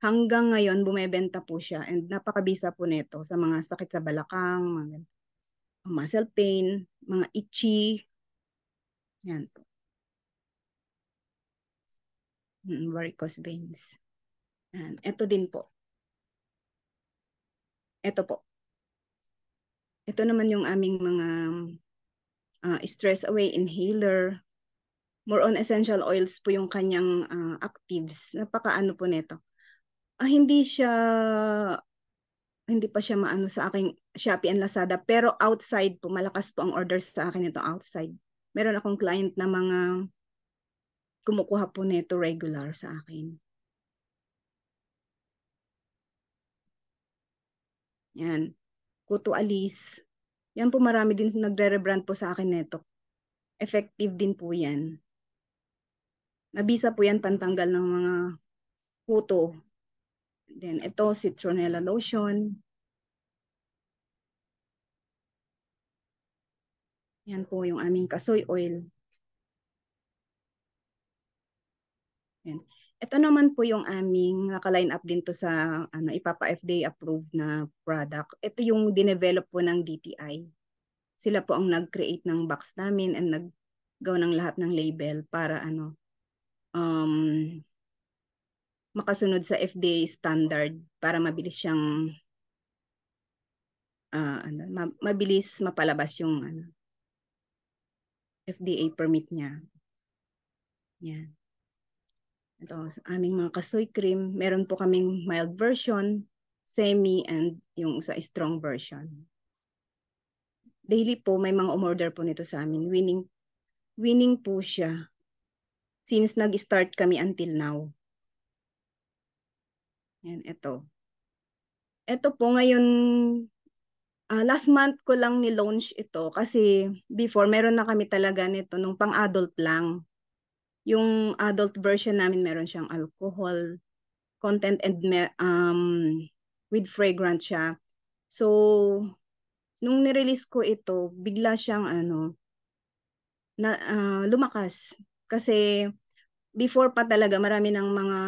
Hanggang ngayon, bumebenta po siya, and napakabisa po nito sa mga sakit sa balakang, mga muscle pain, mga itchy. Yan po. Varicose veins. Yan. Ito din po. Ito po. Ito naman yung aming mga stress away inhaler. More on essential oils po yung kanyang actives. Napakaano po nito. Hindi pa siya maano sa aking Shopee and Lazada, pero outside po, malakas po ang orders sa akin ito outside. Meron akong client na mga kumukuha po nito regular sa akin. Yan. Kuto alis. Yan po, marami din nagre-rebrand po sa akin nito. Effective din po yan. Nabisa po yan pantanggal ng mga kuto. Then ito, citronella lotion. Yan po yung aming kasoy oil. Yan. Ito naman po yung aming naka-line up din to sa ipapa-FDA approved na product. Ito yung dinevelop po ng DTI. Sila po ang nag-create ng box namin and naggawa ng lahat ng label para makasunod sa FDA standard para mabilis siyang mabilis mapalabas yung FDA permit niya. Yan. Ito, sa aming mga kasoy cream, meron po kaming mild version, semi, and yung sa strong version. Daily po, may mga umorder po nito sa amin. Winning po siya since nag-start kami until now. Yan, ito. Ito po ngayon, Last month ko lang ni-launch ito kasi before meron na kami talaga nito nung pang-adult lang. Yung adult version namin meron siyang alcohol content and with fragrance siya. So nung ni-release ko ito, bigla siyang lumakas kasi before pa talaga marami ng mga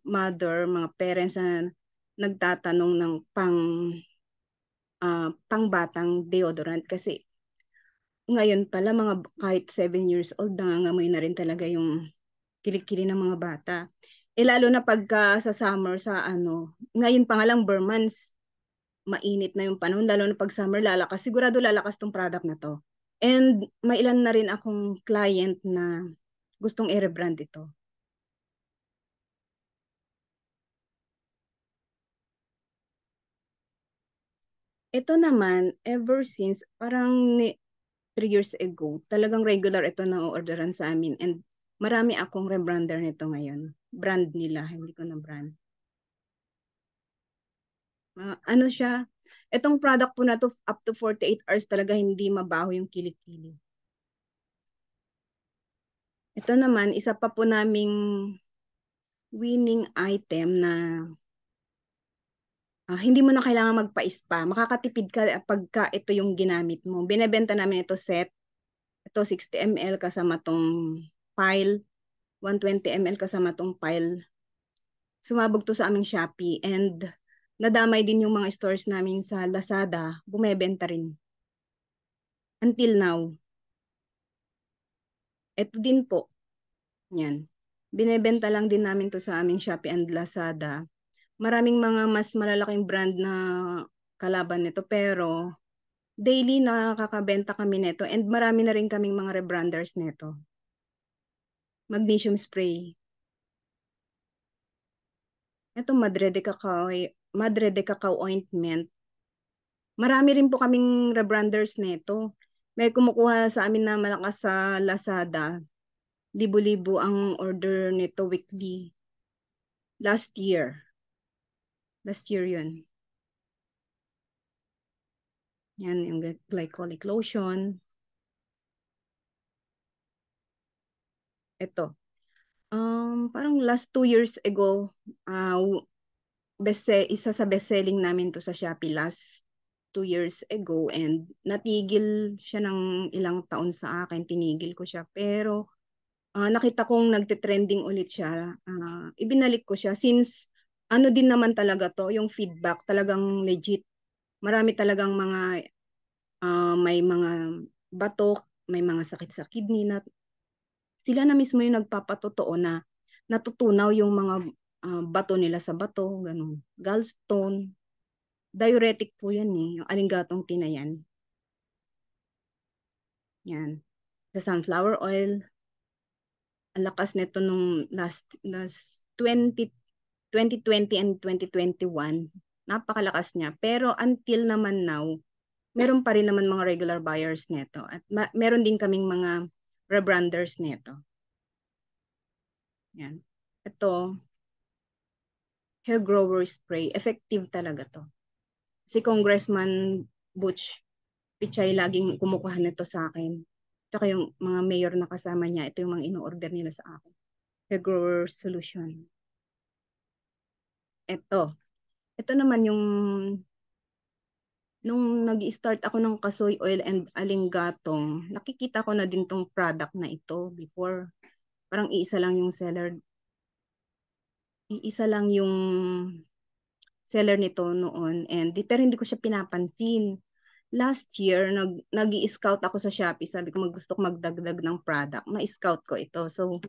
mga parents na nagtatanong ng pangbatang deodorant kasi ngayon pala kahit 7 years old nangangamoy na rin talaga yung kilikili ng mga bata. Lalo na pagka sa summer ngayon pa nga lang bare months, mainit na yung panahon, lalo na pag summer lalakas, sigurado lalakas tong product na to. And may ilan na rin akong client na gustong i-rebrand ito. Ito naman, ever since, parang 3 years ago, talagang regular ito na orderan sa amin. And marami akong rebrander nito ngayon. Brand nila, hindi ko na brand. Ano siya, itong product po na to, up to 48 hours talaga hindi mabaho yung kilikili. Ito naman, isa pa po naming winning item na hindi mo na kailangan magpa-spa. Makakatipid ka pagka ito yung ginamit mo. Binebenta namin ito set. Ito 60 ml kasama tong pile. 120 ml kasama tong pile. Sumabog to sa aming Shopee and nadamay din yung mga stores namin sa Lazada. Bumebenta rin. Until now. Ito din po. Yan. Binebenta lang din namin to sa aming Shopee and Lazada. Maraming mga mas malalaking brand na kalaban nito pero daily nakakabenta kami nito and marami na rin kaming mga rebranders nito. Magnesium spray. Ito Madre de Cacao ointment. Marami rin po kaming rebranders nito. May kumukuha sa amin na malakas sa Lazada. Libo-libo ang order nito weekly. Last year yun. Yan yung glycolic lotion. Ito. Parang last 2 years ago, isa sa best-selling namin to sa Shopee last 2 years ago and natigil siya ng ilang taon sa akin, tinigil ko siya. Pero nakita kong nagte-trending ulit siya. Ibinalik ko siya since din naman talaga to, yung feedback talagang legit. Marami talagang may mga batok, may mga sakit sa kidney na sila na mismo yung nagpapatotoo na natutunaw yung mga bato nila sa bato, ganun. Gallstone, diuretic po yan yung alingatong tinayan. Yan. Sa sunflower oil, ang lakas nito nung last 2020 and 2021, napakalakas niya. Pero until naman now, meron pa rin naman mga regular buyers nito. At meron din kaming mga rebranders nito. Yan. Ito, hair grower spray. Effective talaga to. Si Congressman Butch Pichay laging kumukuha nito sa akin. Tsaka yung mga mayor na kasama niya, ito yung mga ino-order nila sa akin. Hair grower solution. Ito naman yung nung nag-start ako ng kasoy oil and alingatong, nakikita ko na din tong product na ito before. Parang iisa lang yung seller nito noon pero hindi ko siya pinapansin. Last year, nag-i-scout ako sa Shopee. Sabi ko gusto ko magdagdag ng product. Na-scout ko ito. So,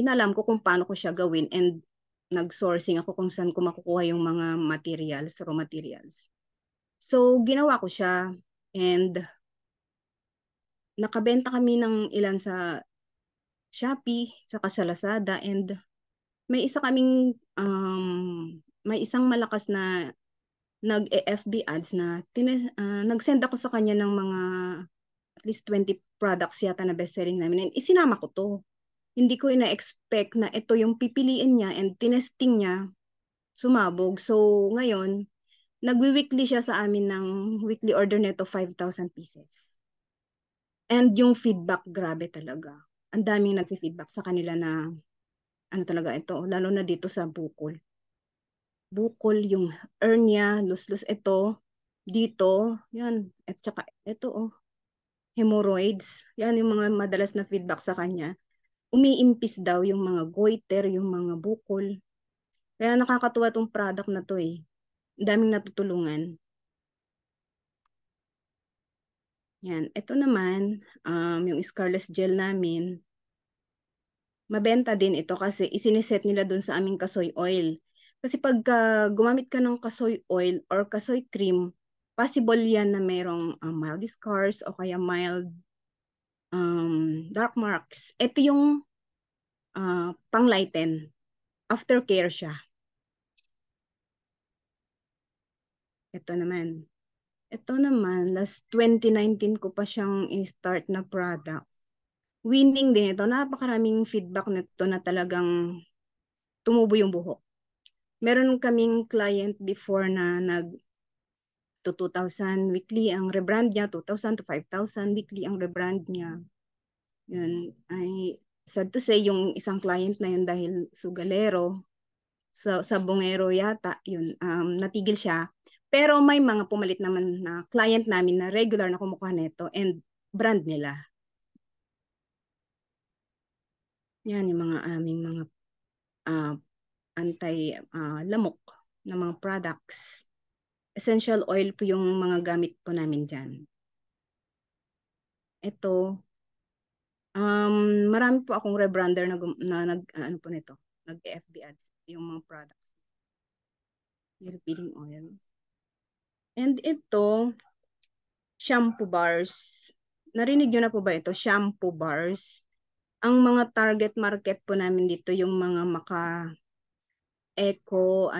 inalam ko kung paano ko siya gawin and nag-sourcing ako kung saan ko makukuha yung mga raw materials. So, ginawa ko siya and nakabenta kami ng ilan sa Shopee, saka sa Lazada and may isang malakas na nag-FB ads na nag-send ako sa kanya ng mga at least 20 products yata na best-selling namin and isinama ko to. Hindi ko ina-expect na ito yung pipiliin niya and tinesting niya, sumabog. So, ngayon, nagwi-weekly siya sa amin ng weekly order nito 5,000 pieces. And yung feedback, grabe talaga. Ang daming nagfi-feedback sa kanila na ano talaga ito, lalo na dito sa bukol. Bukol, yung hernia, lus-lus, ito, dito, yan, at saka ito, hemorrhoids, yan yung mga madalas na feedback sa kanya. Umiimpis daw yung mga goiter, yung mga bukol. Kaya nakakatuwa tong product na to eh. Ang daming natutulungan. Yan, ito naman, yung Scarlett gel namin, mabenta din ito kasi isiniset nila dun sa aming kasoy oil. Kasi pagka gumamit ka ng kasoy oil or kasoy cream, possible yan na merong mild scars o kaya mild dark marks. Ito yung pang-lighten. Aftercare siya. Ito naman. Ito naman, last 2019 ko pa siyang in-start na product. Winning din ito. Napakaraming feedback nito na talagang tumubo yung buhok. Meron kaming client before na to 2,000 weekly ang rebrand niya, 2,000 to 5,000 weekly ang rebrand niya. Yun, ay sad to say yung isang client na yun dahil sugalero, sa bungero yata, yun, natigil siya. Pero may mga pumalit naman na client namin na regular na kumukuha nito and brand nila. Yan yung mga aming mga anti-lamok na mga products. Essential oil po yung mga gamit po namin dyan. Ito, marami po akong rebrander na ano po nito, nag-FB ads, yung mga products. Hair peeling oil. And ito, shampoo bars. Narinig nyo na po ba ito? Shampoo bars. Ang mga target market po namin dito, yung mga maka-eco,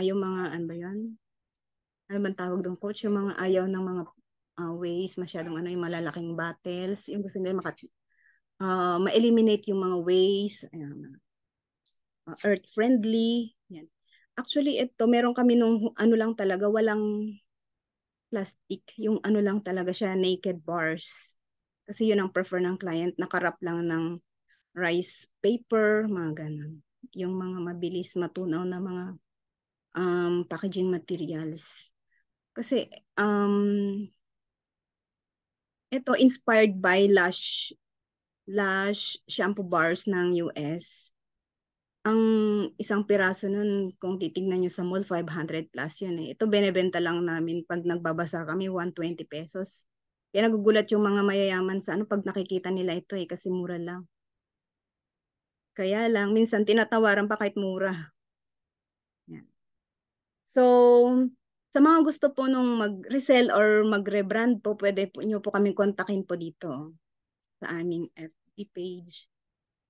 yung mga, ano ba yun? Ano bang tawag doon, coach? Yung mga ayaw ng mga waste, masyadong yung malalaking bottles, yung gusto nila ma-eliminate yung mga waste, earth-friendly. Yan. Actually, ito, meron kami nung ano lang talaga, walang plastic. Yung ano lang talaga siya, naked bars. Kasi yun ang prefer ng client, nakarap lang ng rice paper, mga ganun. Yung mga mabilis matunaw na mga packaging materials. Kasi ito inspired by Lush shampoo bars ng US. Ang isang piraso nun, kung titignan nyo sa mall, 500 plus yun eh. Ito benebenta lang namin pag nagbabasar kami, 120 pesos. Kaya nagugulat yung mga mayayaman sa pag nakikita nila ito eh, kasi mura lang. Kaya lang, minsan tinatawaran pa kahit mura. Yan. So, sa mga gusto po nung mag-resell or mag-rebrand po, pwede po nyo po kaming kontakin po dito sa aming FB page,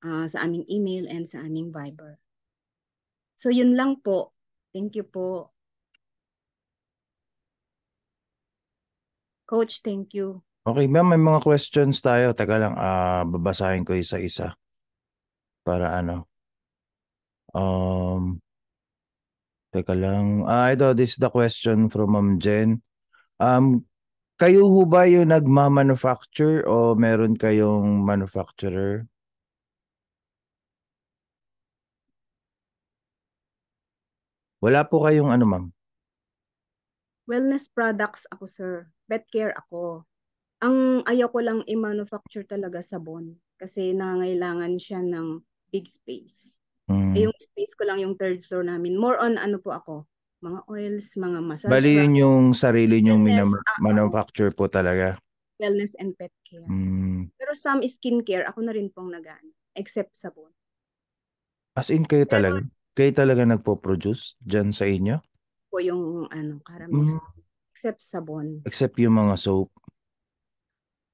sa aming email, and sa aming Viber. So, yun lang po. Thank you po. Coach, thank you. Okay, ma'am, may mga questions tayo. Teka lang, babasahin ko isa-isa. Para ano. Teka lang. Ito, this is the question from Ma'am Jen. Kayo ho ba yung nagma-manufacture o meron kayong manufacturer? Wala po kayong ano, ma'am? Wellness products ako, sir. Pet care ako. Ang ayaw ko lang i-manufacture talaga sabon kasi nangangailangan siya ng big space. Yung space ko lang yung third floor namin. More on ano po ako, mga oils, mga massage Bali yun brush, yung sarili nyong wellness, manufacture po talaga. wellness and pet care. Pero some skincare, ako na rin pong nagaan, except sabon. As in kayo talaga? Kayo talaga nagpo-produce dyan sa inyo? Po yung karamihan. Except sabon. Except yung mga soap.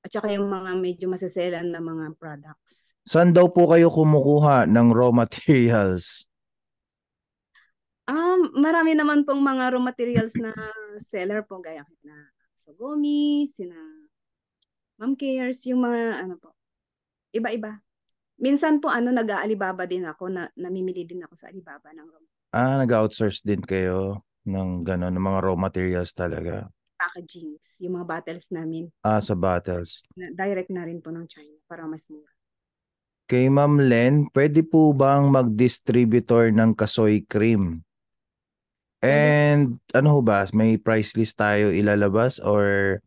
At saka yung mga medyo masaselan na mga products. Saan daw po kayo kumukuha ng raw materials? Marami naman pong mga raw materials na seller po, gaya na Sogomi, sina Ma'am Cares, yung mga po, iba-iba. Minsan po nag-aalibaba din ako, namimili din ako sa Alibaba ng raw. Nag-outsource din kayo. ng gano'n, ng mga raw materials talaga. Packagings, yung mga bottles namin, Sa bottles. direct na rin po ng China para mas mura. Kay Ma'am Len, pwede po bang mag-distributor ng Kasoy Cream? Pwede po. And ano ho ba, may price list tayo ilalabas or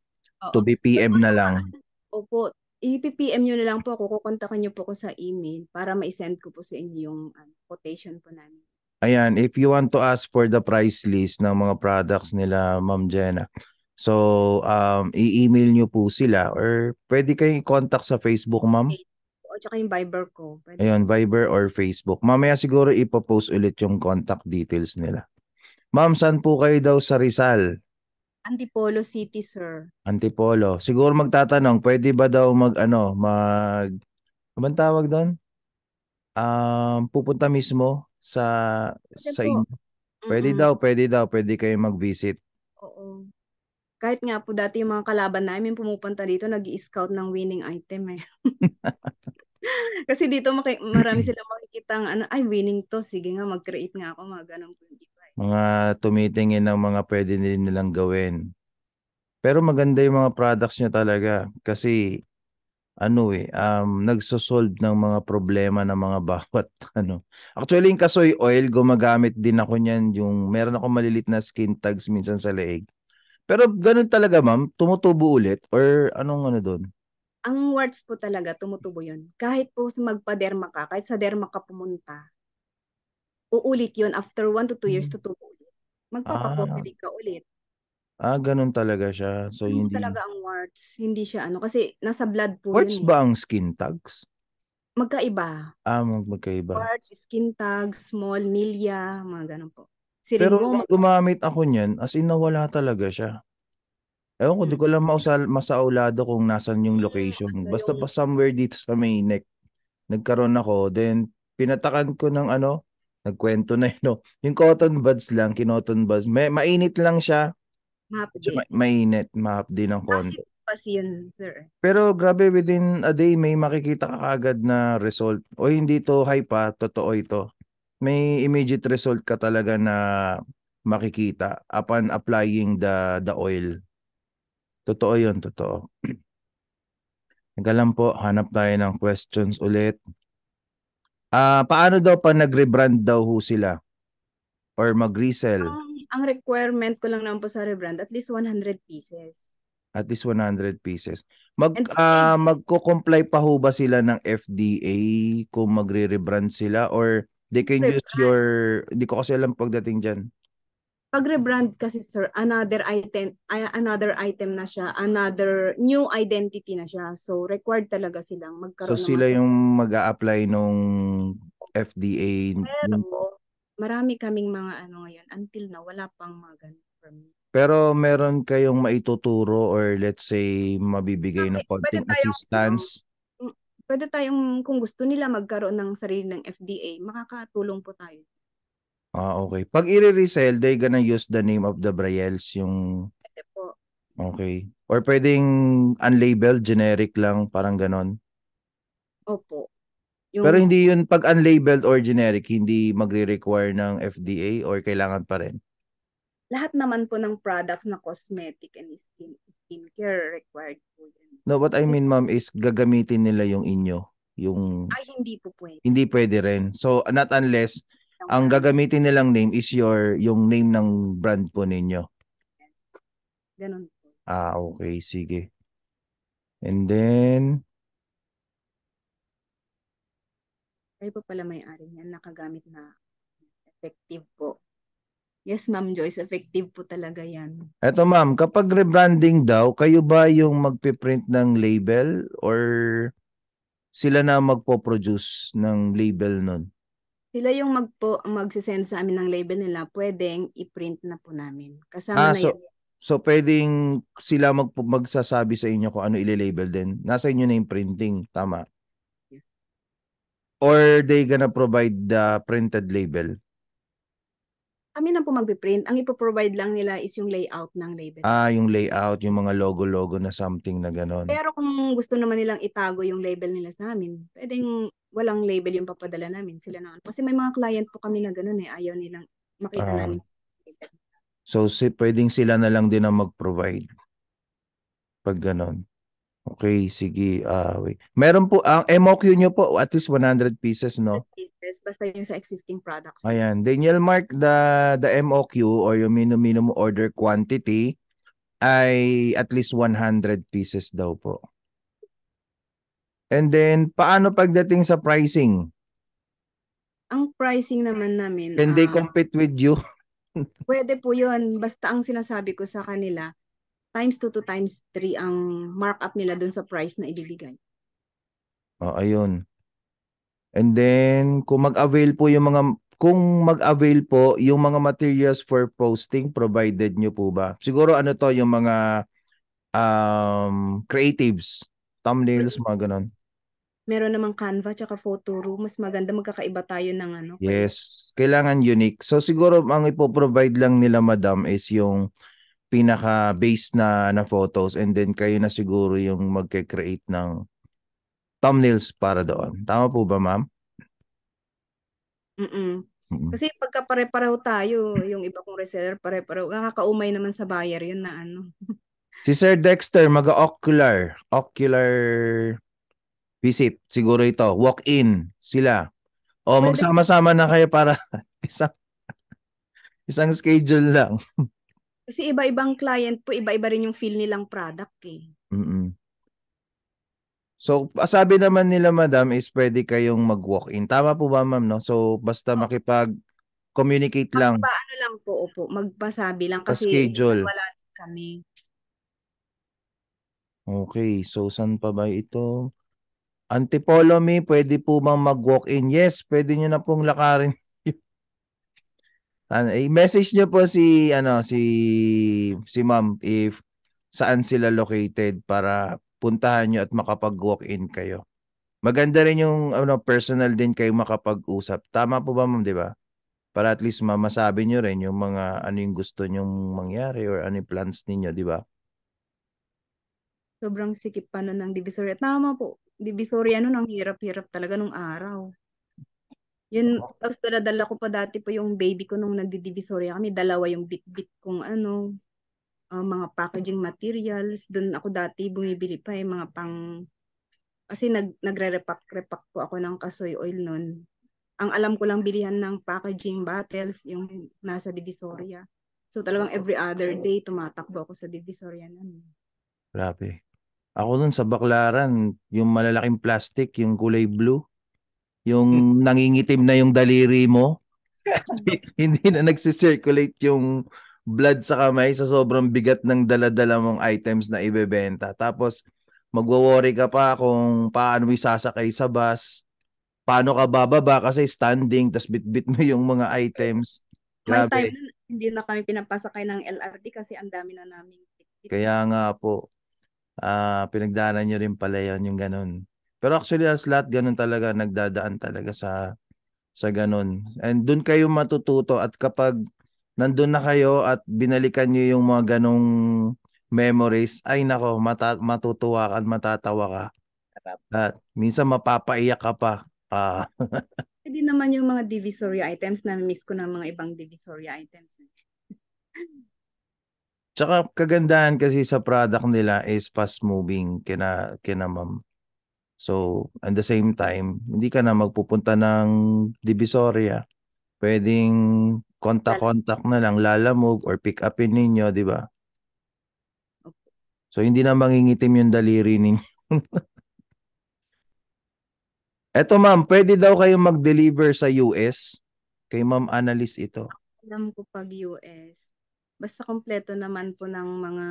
to Oo. be PM na lang? Opo, i-PM nyo na lang po ako, kukontakan nyo po ako sa email para ma-send ko po sa inyo yung quotation po namin. Ayan, if you want to ask for the price list ng mga products nila, Ma'am Jenna, so i-email nyo po sila or pwede kayong i-contact sa Facebook, Ma'am. O tsaka yung Viber ko. Pwede Ayun, po. Viber or Facebook. Mamaya siguro ipopost ulit yung contact details nila. Ma'am, saan po kayo daw sa Rizal? Antipolo City, sir. Antipolo. Siguro magtatanong, pwede ba daw ano bang tawag doon? Pupunta mismo Pwede sa po. inyo. Pwede kayo mag-visit. Oo. Kahit nga po dati yung mga kalaban namin pumupunta dito, nag-i-scout ng winning item eh. Kasi dito marami silang makikita ay winning to, sige nga mag-create nga ako, mga ganun po yung iba. Mga tumitingin ng mga pwede nilang gawin. Pero maganda yung mga products nyo talaga kasi nagsosolve ng mga problema ng mga bawat ano. Actually, yung kasoy oil, gumagamit din ako niyan, yung meron ako malilit na skin tags minsan sa leeg. Pero ganun talaga, ma'am, tumutubo ulit or anong ano doon? Ang warts po talaga, tumutubo yun. Kahit po magpa-derma ka, kahit sa derma ka pumunta, uulit yun after 1 to 2 years tutubo ulit. Ah, Magpapakopili ka ulit. ganun talaga siya. So Yun hindi talaga ang warts. Hindi siya kasi nasa blood po Quartz yun eh. ba ang skin tags? Magkaiba. Magkaiba. Warts, skin tags, small, milia, mga ganun po. Pero Siringoma. nung gumamit ako niyan, as in nawala talaga siya. Ewan ko, di ko lang masaulado kung nasan yung location. Basta pa somewhere dito sa may neck. Nagkaroon ako. Then, pinatakan ko ng nagkwento na yun. No? Yung cotton buds lang, kinoton buds. Mainit lang siya. Mahapdi. Mainit, mahapdi ng konti. Kasi yun, sir. Pero grabe, within a day, may makikita ka agad na result. O hindi to hype pa, totoo ito. May immediate result ka talaga na makikita upon applying the oil. Totoo yun, totoo. Nagalang po, hanap tayo ng questions ulit. Paano daw pa nag-rebrand daw ho sila? Or mag-resell? Ang requirement ko lang naman po sa rebrand, at least 100 pieces. At least 100 pieces. And Magko-comply pa ho ba sila ng FDA kung magre-rebrand sila? Or they can use di ko kasi alam pagdating dyan. Pag rebrand kasi, sir, another item na siya, another new identity na siya. So required talaga silang So magkaroon ng sila yung mag-a-apply nung FDA. Pero marami kaming mga ngayon, until na wala pang mga ganun permit. Pero meron kayong maituturo or let's say mabibigay ng konting assistance? Pwede tayong, kung gusto nila magkaroon ng sarili ng FDA, makakatulong po tayo. Okay. Pag i-resell, they gonna use the name of the Braille's yung... Pwede po. Okay. Or pwedeng unlabeled, generic lang, parang ganon. Opo. Pero hindi yun, pag unlabeled or generic, hindi magre-require ng FDA or kailangan pa rin? Lahat naman po ng products na cosmetic and skincare required po yun. No, what I mean, ma'am, is gagamitin nila yung inyo. Hindi po pwede. Hindi pwede rin. So, not unless ang gagamitin nilang name is yung name ng brand po ninyo. Ganun po. Okay. Sige. And then, kayo po pala may-ari niyan, nakagamit na effective po. Yes, Ma'am Joyce, effective po talaga yan. Eto ma'am, kapag rebranding daw, kayo ba yung magpiprint ng label or sila na magpo-produce ng label nun? Sila yung magsisend sa amin ng label nila, pwedeng i-print na po namin. Kasama na yan. So pwedeng sila magsasabi sa inyo kung ano ile-label din. Nasa inyo na yung printing, tama? Yes. Or they gonna provide the printed label? Kami na po magpiprint. Ang ipoprovide lang nila is yung layout ng label. Yung layout, yung mga logo-logo na something na ganon. Pero kung gusto naman nilang itago yung label nila sa amin, pwedeng walang label yung papadala namin. Sila naman. Kasi may mga client po kami na ganon eh. Ayaw nilang makita namin. So pwedeng sila na lang din ang mag-provide pag ganon. Okay, sige. Wait. Meron po, ang MOQ nyo po, at least 100 pieces, no? Pieces, basta yung sa existing products. Ayan. Daniel Mark, the MOQ or yung minimum order quantity ay at least 100 pieces daw po. And then, paano pagdating sa pricing? Ang pricing naman namin, Can they compete with you? pwede po yun. Basta ang sinasabi ko sa kanila, times 2 to times 3 ang markup nila dun sa price na ibibigay. Oh, ayun. And then, kung mag-avail po yung mga materials for posting, provided nyo po ba? Siguro ano to, yung mga creatives, thumbnails, mga ganon. Meron namang Canva tsaka Photoroom. Mas maganda magkakaiba tayo ng ano. Yes, kailangan unique. So siguro ang ipoprovide lang nila madam is yung pinaka-base na photos and then kayo na siguro yung magke-create ng thumbnails para doon. Tama po ba, ma'am? Mm-mm. Mm-mm. Kasi pagka pare-pareho tayo, yung iba kong reseller pare-pareho, nakakaumay naman sa buyer yun na ano. Si Sir Dexter, ocular visit. Siguro ito, walk-in sila. O Pwede, magsama-sama na kayo para isang schedule lang. kasi iba-ibang client po, iba-iba rin yung feel nilang product eh. Mm-mm. So, sabi naman nila, madam, is pwede kayong mag-walk-in. Tama po ba, ma'am, no? So, basta makipag-communicate lang Magpaano lang po, opo, magpasabi lang sa kasi minsan schedule. wala din kami. Okay, so saan pa ba ito? Antipolo me, pwede po bang mag-walk-in? Yes, pwede nyo na pong lakarin. I-message nyo po si ma'am if saan sila located para puntahan nyo at makapag-walk-in kayo. Maganda rin yung personal din kayo makapag-usap. Tama po ba, ma'am, di ba? Para at least masabi nyo rin yung mga ano yung gusto nyong mangyari or ano yung plans ninyo, di ba? Sobrang sikip pa nun ng Divisoria. Tama po, Divisoria nun, ang hirap-hirap talaga nung araw. Yun, tapos dala-dala ko pa dati po yung baby ko nung nagdi-Divisoria kami. Dalawa yung bit-bit kung ano, mga packaging materials. Doon ako dati bumibili pa mga pang, kasi nagre-repack po ako ng kasoy oil nun. Ang alam ko lang bilihan ng packaging bottles, yung nasa Divisoria. So talagang every other day, tumatakbo ako sa Divisoria nun. Grabe. Ako nun sa Baclaran, yung malalaking plastic, yung kulay blue, yung nangingitim na yung daliri mo. Kasi hindi na nagsisirculate yung blood sa kamay sa sobrang bigat ng dala-dala mong items na ibebenta. Tapos, magwo-worry ka pa kung paano mo isasakay sa bus, paano ka bababa kasi standing, tas bit-bit mo yung mga items. May time Grabe. na hindi na kami pinapasakay ng LRT kasi ang dami na namin. Kaya nga po, pinagdaanan nyo rin pala yan, yung ganun. Pero actually, as lahat ganun talaga, nagdadaan talaga sa ganun. And doon kayo matututo at kapag nandun na kayo at binalikan nyo yung mga ganong memories, ay nako, matutuwa ka at matatawa ka. At minsan mapapaiyak ka pa. Hindi naman yung mga Divisoria items na miss ko ng mga ibang Divisoria items. Tsaka kagandahan kasi sa product nila is fast moving kina ma'am. So, at the same time, hindi ka na magpupunta ng Divisoria. Pwedeng contact na lang, Lalamove or pick upin ninyo, di ba? So, hindi na mangingitim yung daliri ninyo. Eto ma'am, pwede daw kayong mag-deliver sa US. Kay Ma'am Annalise ito. Alam ko pag US, basta kompleto naman po ng mga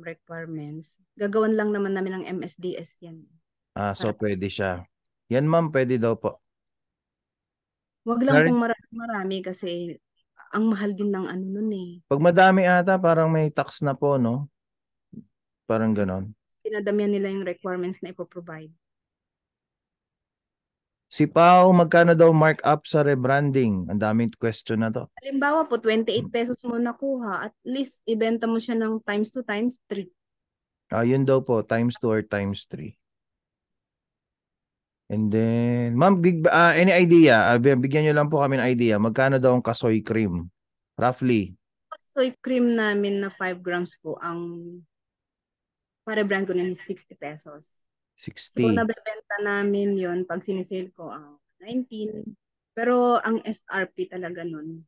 requirements. Gagawan lang naman namin ng MSDS yan. So pwede siya. Yan ma'am, pwede daw po. Wag lang kung marami kasi ang mahal din ng ano nun eh. Pag madami ata, parang may tax na po, no? Parang ganon. Pinadamihan nila yung requirements na ipoprovide. Si Pao, magkano daw markup sa rebranding? Ang daming question na to. Halimbawa po, 28 pesos mo nakuha. At least, ibenta mo siya ng times 2 times 3. Yun daw po, times 2 or times 3. And then, ma'am, any idea? Bigyan nyo lang po kami ng idea. Magkano daw ang kasoy cream? Roughly, Soy cream namin na 5 grams po, ang para brand ko na is 60 pesos. So, 60. nabebenta namin yon pag sinisale ko ang 19. Pero ang SRP talaga nun,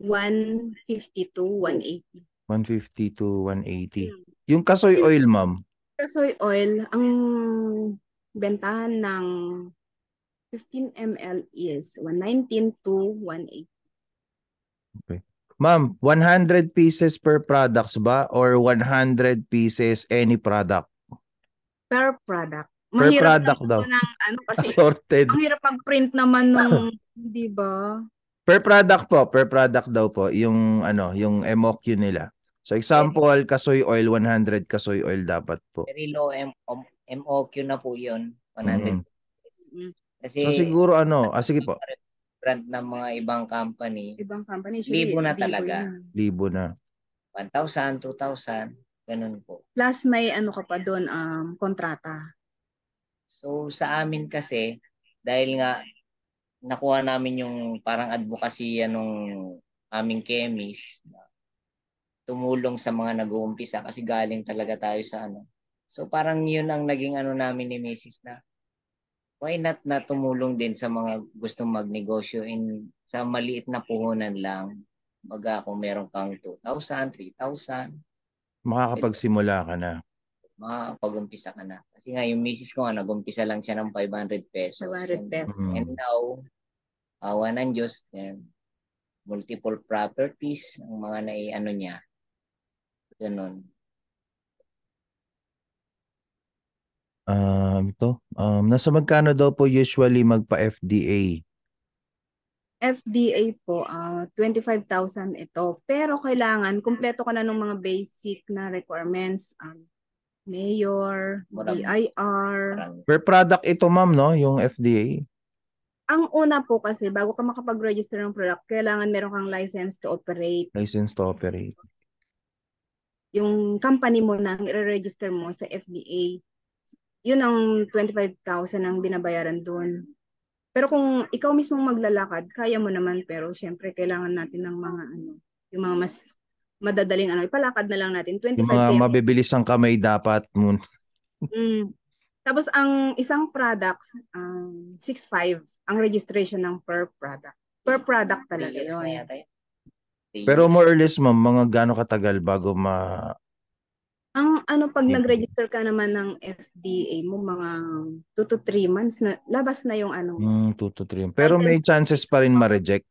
150 to 180. 150 to 180. Hmm. Yung kasoy oil, ma'am. Sa soy oil, ang bentahan ng 15 ml is 119 to 180. Okay. Ma'am, 100 pieces per products ba or 100 pieces any product? Per product. Per Mahirap product naman daw. po ng ano kasi Assorted. ang hirap mag-print naman nung, di ba? Per product po, per product daw po yung yung MOQ nila. So example, kasoy oil 100 kasoy oil dapat po. Very low MOQ na po yun. 100. Mm. Kasi So siguro sige po, brand ng mga ibang company, Ibang company, libo na talaga. yun. libo na. 1,000, 2,000, ganun po. Plus may ano ka pa doon, kontrata. So sa amin kasi, dahil nga nakuha namin yung parang advocacy nung aming chemist, tumulong sa mga nag-uumpisa kasi galing talaga tayo sa So parang yun ang naging namin ni Mrs. na why not na tumulong din sa mga gustong magnegosyo sa maliit na puhunan lang. Baga kung meron kang 2,000, 3,000, Makakapagsimula ka na. makapag-umpisa ka na. Kasi nga yung misis ko nga nag-umpisa lang siya ng 500 pesos. 500 pesos. And now, awa ng Diyos, multiple properties ang mga niya. Ganun. Nasa magkano daw po usually magpa-FDA? FDA po, 25,000 ito. Pero kailangan, kumpleto ka na ng mga basic na requirements. Mayor, BIR. Per product ito, ma'am, no? Yung FDA. Ang una po kasi, bago ka makapag-register ng product, kailangan meron kang license to operate. License to operate. Yung company mo na i-register mo sa FDA, yun ang 25,000 ang binabayaran doon. Pero kung ikaw mismo maglalakad, kaya mo naman, pero syempre kailangan natin ng mga yung mga mas madadaling ipalakad na lang natin. 25 Yung mga mabibilis ang kamay dapat. Tapos ang isang product, 6.5 ang registration ng per product. Per product talaga yun. Pero more or less, ma'am, mga gaano katagal bago Ang pag nag-register ka naman ng FDA mo, mga 2 to 3 months na labas na yung 2 to 3. Pero may chances pa rin ma-reject?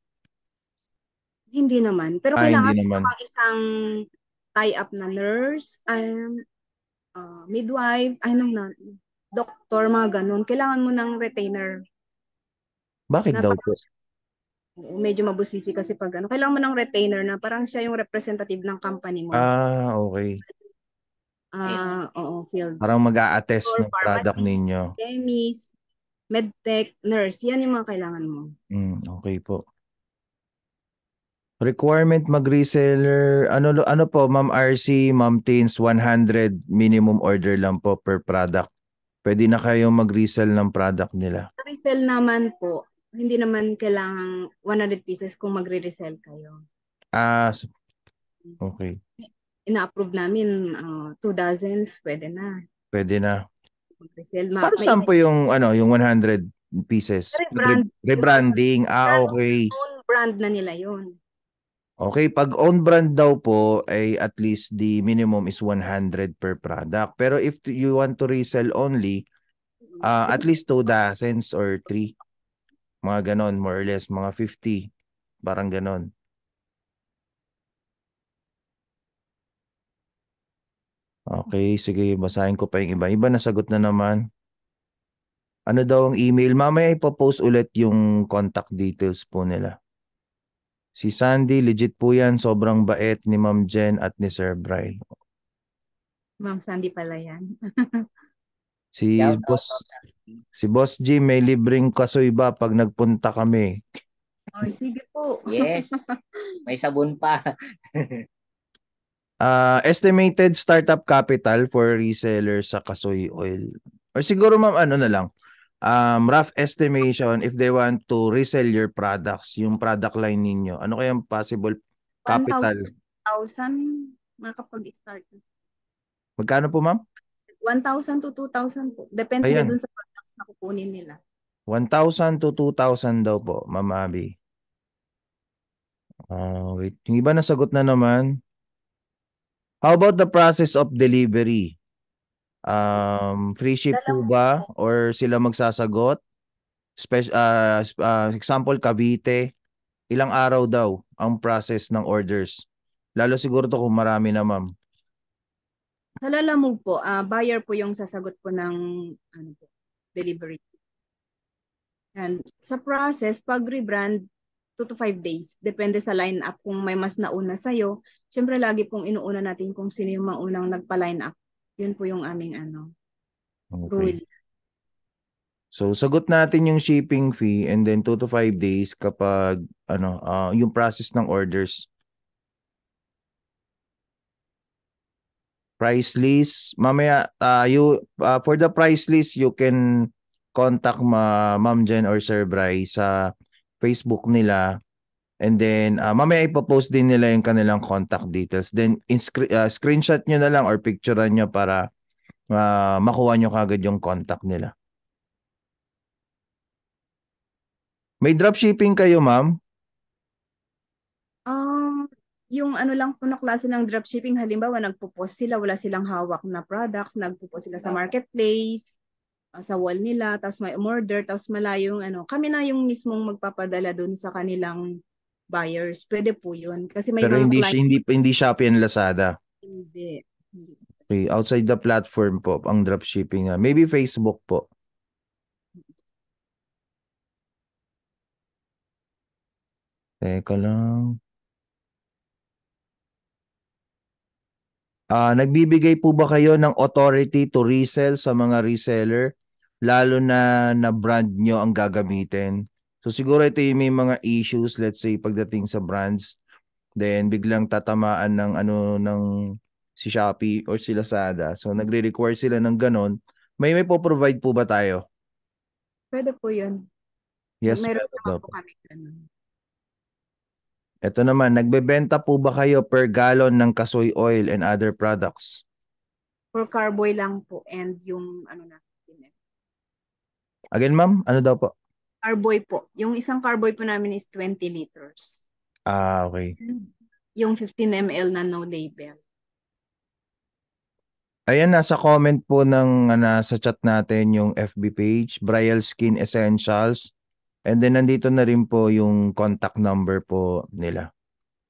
Hindi naman. Pero kailangan hindi naman. isang tie-up na nurse, midwife, doktor, mga ganun. Kailangan mo ng retainer. Bakit daw po? Medyo mabusisi kasi pag kailangan mo ng retainer na parang siya yung representative ng company mo. Okay. Field. Parang mag-a-attest ng product ninyo. Chemist, medtech, nurse. Yan yung mga kailangan mo. Okay po. Requirement mag-reseller. Ano po, Ma'am RC, Ma'am Teens, 100 minimum order lang po per product. Pwede na kayong mag-resell ng product nila. Resell naman po, hindi naman kailangang 100 pieces kung magre-resell kayo. Okay. Ina-approve namin 2 dozens, pwede na. Pwede na. Mag-resell. Para saan po yung 100 pieces? Rebranding. Okay. Own brand na nila yun. Okay, pag own brand daw po ay at least the minimum is 100 per product. Pero if you want to resell only, at least 2 dozens or 3. Mga ganon, more or less, mga 50. Parang ganon. Okay, sige, basahin ko pa yung iba. Iba nasagot na naman. Ano daw ang email? Mamaya ipopost ulit yung contact details po nila. Si Sandy, legit po yan. Sobrang bait ni Ma'am Jen at ni Sir Bry. Ma'am Sandy pala yan. Si Boss G, may libreng kasoy ba pag nagpunta kami? Ay, sige po. Yes. May sabon pa. Estimated startup capital for resellers sa kasoy oil. Or siguro ma'am, na lang. rough estimation if they want to resell your products, yung product line ninyo. Ano kayang possible capital? 1,000 makapag-start. Magkano po, ma'am? 1,000 to 2,000 po. Depende Ayan. dun sa products na kukunin nila. 1,000 to 2,000 daw po, Ma'am Abby. Wait. Yung iba nasagot na naman. How about the process of delivery? Free ship po ba? Or sila magsasagot? Example, Cavite. Ilang araw daw ang process ng orders? Lalo siguro to kung marami na, ma'am. Sa Lalamove po, buyer po yung sasagot po ng delivery. And sa process, pag rebrand, 2 to 5 days. Depende sa line-up kung may mas nauna sa'yo. Siyempre, lagi pong inuuna natin kung sino yung maunang nagpa-line up. Yun po yung aming rule. Okay. So, sagot natin yung shipping fee and then 2 to 5 days kapag yung process ng orders. Price list, mamaya for the price list, you can contact Ma'am Jen or Sir Bry sa Facebook nila. And then, mamaya ipopost din nila yung kanilang contact details. Then, screenshot nyo na lang or picturean nyo para makuha nyo kagad yung contact nila. May dropshipping kayo, ma'am? Yung lang po na klase ng dropshipping, halimbawa, nagpo-post sila, wala silang hawak na products, nagpo-post sila sa marketplace, sa wall nila, tapos may order, tapos malayo yung kami na yung mismong magpapadala dun sa kanilang buyers. Pwede po yun. Kasi may Pero mga hindi Shopee and Lazada. Hindi. Okay, outside the platform po ang dropshipping. Maybe Facebook po. Teka lang. Nagbibigay po ba kayo ng authority to resell sa mga reseller, lalo na brand nyo ang gagamitin? So siguro ito yung may mga issues, let's say pagdating sa brands, then biglang tatamaan ng si Shopee or si Lazada. So nagre-require sila ng ganon. May po-provide po ba tayo? Pwede po yun. Yes, Meron meron naman daw po po. kami ganun. Ito naman, nagbebenta po ba kayo per gallon ng kasoy oil and other products? For carboy lang po and yung natin. Again, ma'am, ano daw po? Carboy po. Yung isang carboy po namin is 20 liters. Okay. Yung 15 ml na no label. Ayan, nasa comment po nasa chat natin yung FB page, Brial Skin Essentials. And then nandito na rin po yung contact number po nila.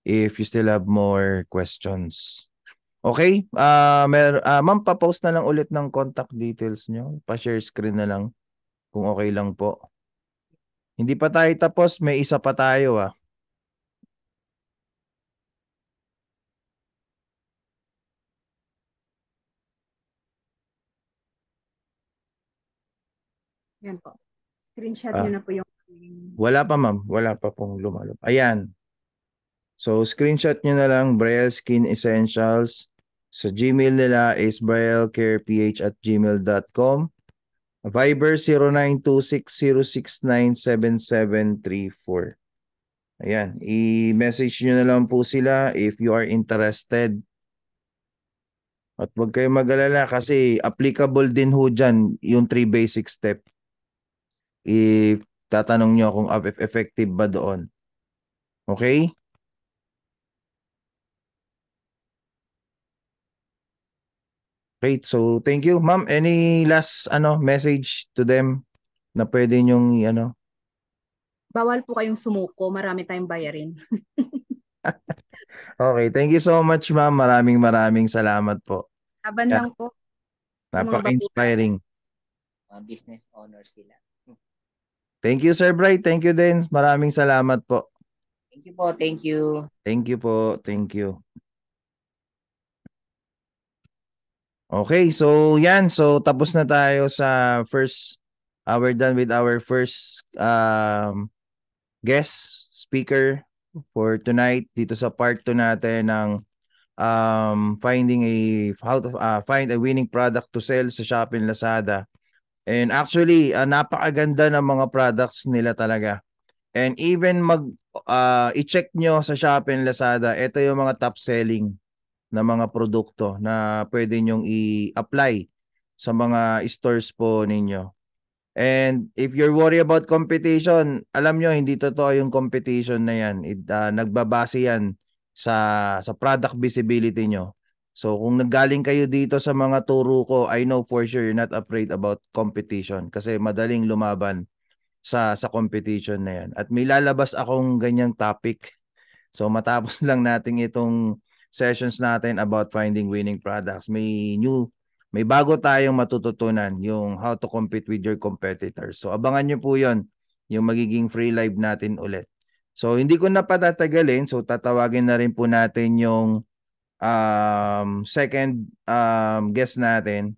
If you still have more questions. Okay, ma'am, pa-post na lang ulit ng contact details nyo. Pa-share screen na lang kung okay lang po. Hindi pa tayo tapos, may isa pa tayo Yan po. Screenshot nyo na po yung... Wala pa, ma'am. Wala pa pong lumalab. Ayan. So, screenshot nyo na lang, Brial Skin Essentials. Sa Gmail nila is brialcareph@gmail.com. Viber 092606977734. Ayan. I-message nyo na lang po sila if you are interested. At huwag kayong mag-alala kasi applicable din ho dyan yung 3 basic step. If tatanong nyo kung effective ba doon. Okay? Great. So, thank you. Ma'am, any last message to them na pwede nyong Bawal po kayong sumuko. Marami tayong bayarin. Okay. Thank you so much, ma'am. Maraming salamat po. Laban lang po. Napaka-inspiring. Business owner sila. Thank you, Sir Bright. Thank you din. Maraming salamat po. Thank you po. Thank you. Thank you po. Thank you. Okay, so yan. So tapos na tayo sa first, we're done with our first guest speaker for tonight dito sa part 2 natin ng how to find a winning product to sell sa Shopee and Lazada. And actually, napakaganda ng mga products nila talaga. And even i-check nyo sa Shopee and Lazada, ito yung mga top selling na mga produkto na pwede nyong i-apply sa mga stores po ninyo. And if you're worried about competition, alam nyo, hindi totoo yung competition na yan. Nagbabase yan sa product visibility nyo. So kung naggaling kayo dito sa mga turo ko, I know for sure you're not afraid about competition kasi madaling lumaban sa competition na yan. At may lalabas akong ganyang topic. So matapos lang natin itong sessions natin about finding winning products, may bago tayong matututunan, yung how to compete with your competitors. So abangan nyo po yon, yung magiging free live natin ulit. So hindi ko na patatagalin, so tatawagin na rin po natin yung second guest natin.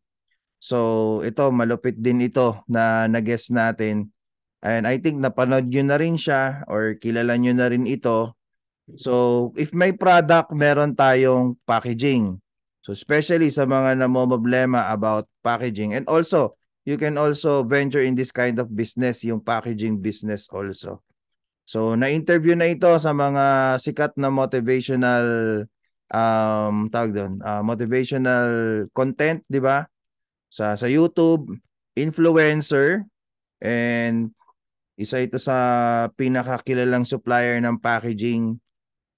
So ito, malupit din ito na guest natin. And I think napanood nyo na rin siya or kilala nyo na rin ito. So, if may product, meron tayong packaging. So, especially sa mga namomroblema about packaging. And also, you can also venture in this kind of business, yung packaging business also. So, na-interview na ito sa mga sikat na motivational motivational content, di ba? Sa YouTube, influencer, and isa ito sa pinakakilalang supplier ng packaging.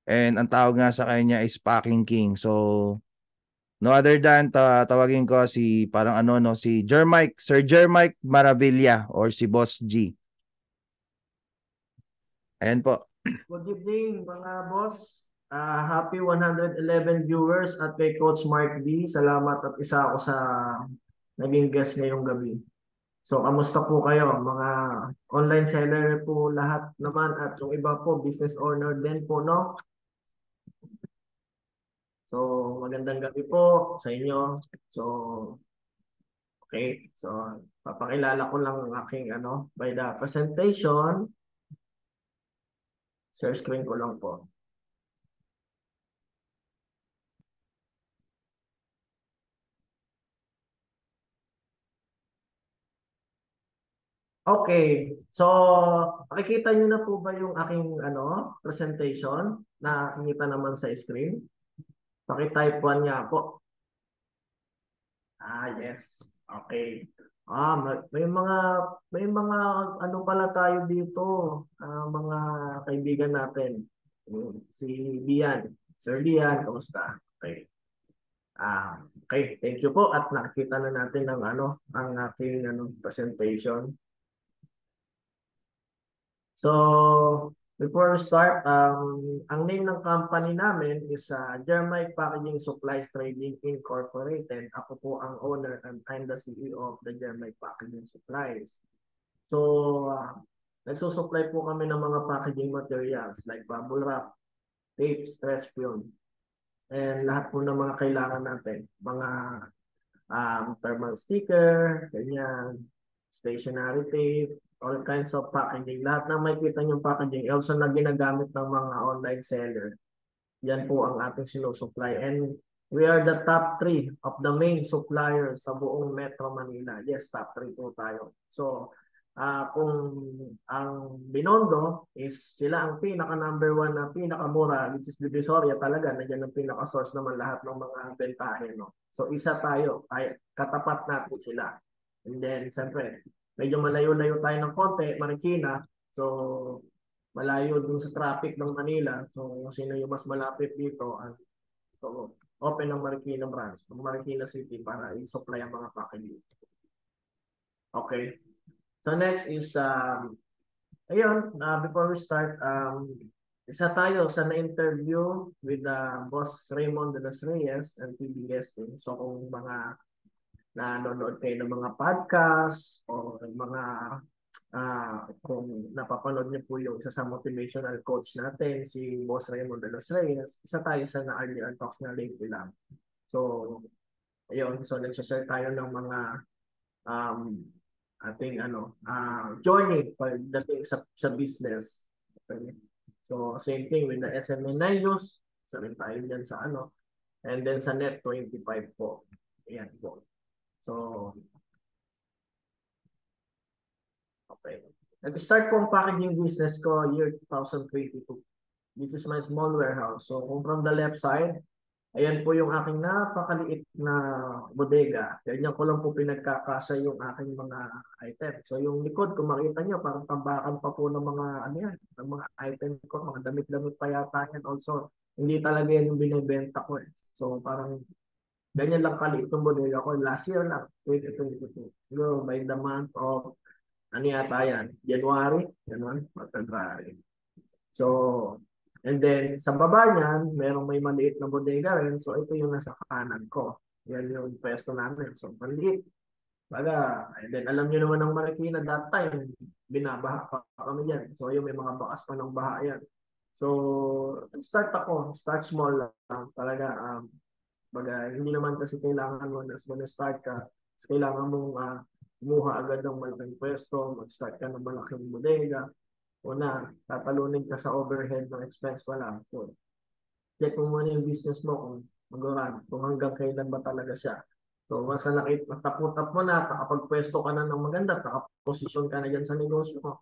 And ang tawag nga sa kanya is Packing King. So, no other than tawagin ko si parang si Sir Jermike Maravilla or si Boss G. Ayan po. Good evening mga boss. Happy 111 viewers at kay Coach Mark D. Salamat at isa ako sa naging guest ngayong gabi. So, kamusta po kayo? Mga online seller po lahat naman at yung iba po, business owner din po, no? So, magandang gabi po sa inyo. So, okay. So, papakilala ko lang ang aking by the presentation. Share screen ko lang po. Okay. So, makikita niyo na po ba yung aking presentation? Nakikita naman sa screen. Paki-type 1 nga po. Yes. Okay. May mga pala tayo dito, mga kaibigan natin. Si Dian. Sir Dian, kamusta? Okay. Okay, thank you po at nakita na natin ang aking presentation. So, before we start, ang name ng company namin is Jermike Packaging Supplies Trading Incorporated. Ako po ang owner and I'm the CEO of the Jermike Packaging Supplies. So, nagsusupply po kami ng mga packaging materials like bubble wrap, tape, stress film, and lahat po ng mga kailangan natin. Mga thermal sticker, ganyan, stationery tape, all kinds of packaging. Lahat ng makikita niyong packaging, also na ginagamit ng mga online seller. Yan po ang ating sinusupply. And we are the top 3 of the main suppliers sa buong Metro Manila. Yes, top 3 po tayo. So, kung ang Binondo is sila ang pinaka number 1 na pinakamura, which is Divisoria talaga, nandiyan ang pinaka-source naman lahat ng mga bentahe. No? So, isa tayo, katapat natin sila. And then, siyempre, medyo malayo-layo tayo ng konti, Marikina. So, malayo dun sa traffic ng Manila. So, sino yung mas malapit dito? So, open ang Marikina branch, ng Marikina City para i-supply ang mga packaging. Okay. So, next is, before we start, isa tayo sa na-interview with Boss Raymond de los Reyes and PB Guesting. So, kung mga nanonood kayo ng mga podcast o mga kung napapanood niyo po yung isa sa motivational coach natin, si Boss Raymond de los Reyes, isa tayo sa na-earlier talks na lately lang. So, ayun. So, nagsashare tayo ng mga ating journey pagdating sa business. Okay. So, same thing with the SMNI news. So, rin tayo dyan sa and then sa Net 25 po. Ayan po. So, Okay. Nag-start po ang packaging business ko year 2022. This is my small warehouse. So kung from the left side, ayan po yung aking napakaliit na bodega. Ganyan ko lang po pinagkakasa yung aking mga item. So yung likod, kung makita nyo, parang tambakan pa po ng mga ano yan, ng mga item ko, mga damit-damit pa yata yan. Also, hindi talaga yan yung binibenta ko eh. So parang ganyan lang kaliit yung bodega ko. Last year lang, 2022. So, by the month of, ano yata yan, January, ganun, February. So, and then sa baba niyan, merong may maliit na bodega rin. So, ito yung nasa kanan ko. Yan yung pwesto namin. So, maliit. Baga, and then alam niyo naman ng Marikina that time, binabaha pa kami dyan. So, yung may mga bakas pa ng baha yan. So, start small lang. Talaga, baga, hindi naman kasi kailangan mo na start ka. Kailangan mong kumuha agad ng malaking pwesto, mag-start ka ng malaking bodega. Una, tatalunin ka sa overhead ng expense wala. So, check mo muna yung business mo kung mag-run, kung hanggang kailan ba talaga siya. So, once na nataputap mo na, nakapag-pwesto ka na ng maganda, nakaposisyon ka na dyan sa negosyo mo,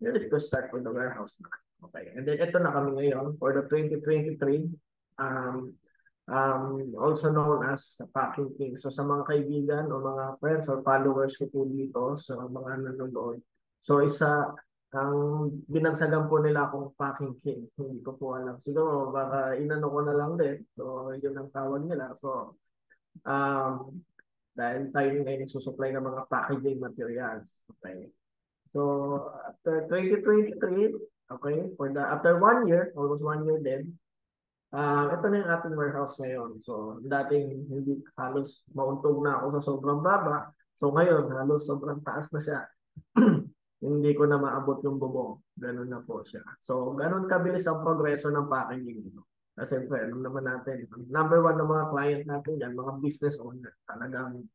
you need to start with the warehouse na. Okay. And then, ito na kami ngayon for the 2023, also known as Packing King. So, sa mga kaibigan o mga friends or followers ko po dito, sa mga nanonood, so, ang binansagan po nila akong Packing King. Hindi ko po alam. Siguro, baka inano ko na lang din. So, yun ang tawag nila. So, dahil tayo ngayon nagsusupply ng mga packaging materials. Okay. So, after 2023, okay, after 1 year, almost 1 year din, ito na yung ating warehouse ngayon. So, dating hindi halos mauntog na ako sa sobrang baba. So, ngayon, halos sobrang taas na siya. Hindi ko na maabot yung bubong. Ganun na po siya. So, ganun kabilis ang progreso ng packaging dito. Kasi, alam naman natin, number one ng mga client natin yan, mga business owner, talagang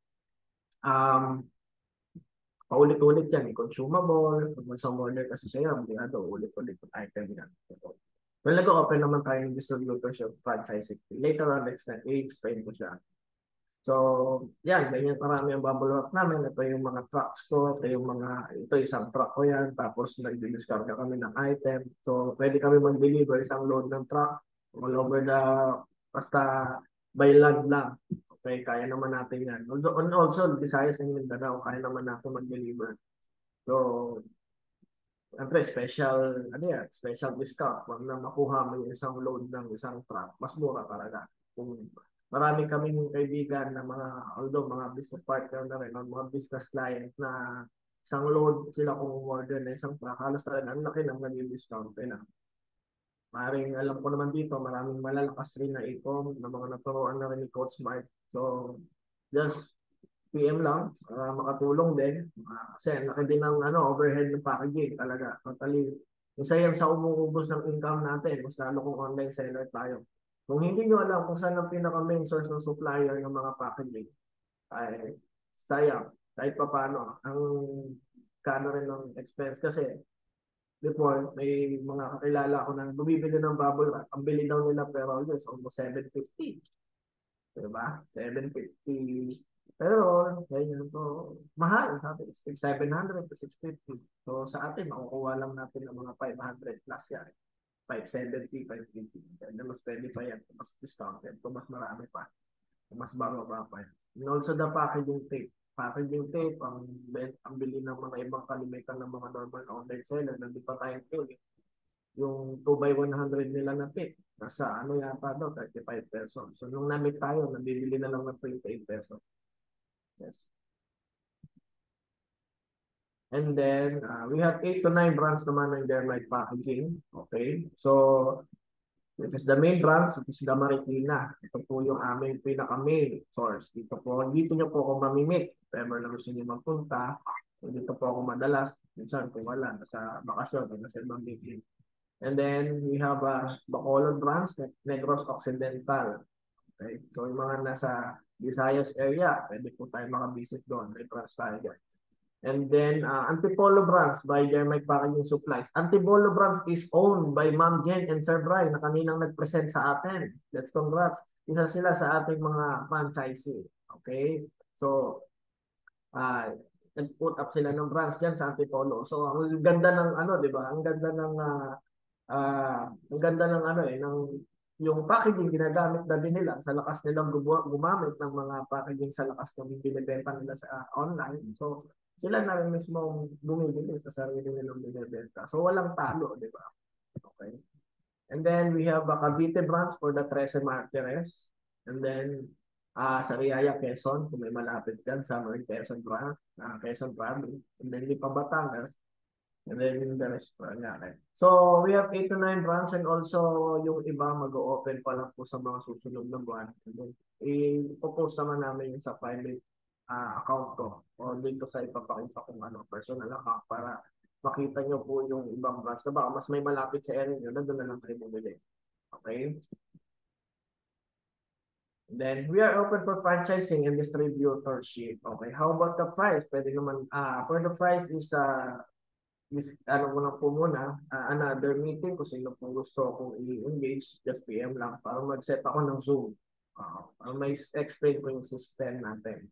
paulit-ulit yan, consumable, kung sa order kasi sa'yo, ulit-ulit yung item yan. Well, nag-open naman tayo ng distributorship franchising. Later on, let's i-explain ko siya. So, yan, ganyan marami ang bubble wrap namin. Ito yung mga trucks ko, ito isang truck ko yan, tapos nag-discard kami ng item. So, pwede kami mag-deliver isang load ng truck all over basta by land lang. Okay, kaya naman natin yan. And also, Visayas and Mindanao, kaya naman natin mag-deliver. So, siyempre, special discount. Pag na makuha mo yung isang load ng isang truck, mas mura talaga. Kung marami kaming kaibigan na although mga business partner na rin, mga business client na isang load sila kung order na isang truck, halos talaga ang laki ng nag-discount na. Maring alam ko naman dito, maraming malalakas rin na e-com na mga naturoan na rin ni Coach Mark. So, just PM lang, makatulong din. Kasi laki din ng overhead ng packaging talaga. Totally, isa yan sa umuubos ng income natin, mas lalo kung online seller tayo. Kung hindi nyo alam kung saan ang pinaka-main source ng supplier ng mga packaging, ay sayang. Kahit pa paano, ang kano rin ng expense. Kasi before, may mga kakilala ko na bumibili ng bubble wrap. Ang bili daw nila pero yun, almost 750. Diba? 750. Pero, ganyan po, mahal. Sabi, 700 to 650. So, sa atin, makukuha lang natin ng mga 500 plus yan. 570, 550. And mas pwede pa yan. Mas discounted. Kung mas marami pa. Mas bago pa yan. And also the packaging tape. Packaging tape, ang bili ng mga ibang kalimitan ng mga normal online seller. Nandito pa tayong tape. Yung 2x100 nila na tape. Nasa yata daw, 35 pesos. So, nung namit tayo, nabibili na lang ng 28 pesos. Yes. And then, we have 8 to 9 brands naman ng Dermite Packaging. Okay. So, it is the main branch, it is the Marikina. Ito po yung aming pinaka-main source. Dito nyo po ako mamimit. If ever na gusto nyo magpunta, dito po ako madalas. Minsan, kung wala, nasa bakasyon, nasa ibang meeting. And then, we have Bacolod branch, Negros Occidental. Okay. So, yung mga nasa Visayas area, pwede po tayo makabisit doon. May branch tayo dyan. And then, Antipolo branch by Dermite Packaging Supplies. Antipolo branch is owned by Ma'am Jen and Sir Bry na kaninang nag-present sa atin. Let's congrats. Isa sila sa ating mga franchisee. Okay? So, nag-put up sila ng branch dyan sa Antipolo. So ang ganda ng ano, 'di ba? Ang ganda ng ang ganda ng ano ng yung packaging ginagamit na din nila sa lakas nilang gumamit ng mga packaging sa lakas ng binibenta nila sa online. So sila na rin mismo bumibili sa sarili nilang binibenta. So walang talo, 'di ba? Okay. And then we have a Cavite branch for the Trece Martires. And then sa Riaya, Quezon, kung may malapit dyan, Summer Quezon branch, Quezon Province. And then Lipa, Batangas. And then the rest pa nga. So we have 8 to 9 branch and also yung iba mag-open pa lang po sa mga susunod na buwan. And then i-post naman namin yung sa private account ko o dito sa ipapakita kong personal account para makita nyo po yung ibang branch. So baka mas may malapit sa area nyo, nandun na lang kayo bumili. Okay? Then we are open for franchising and distributorship. Okay, how about the price? Pwede naman, for the price is ano ko lang po muna, another meeting kung sino pong gusto kong i-engage, just PM lang para mag-set ako ng Zoom. Para may explain ko yung system natin.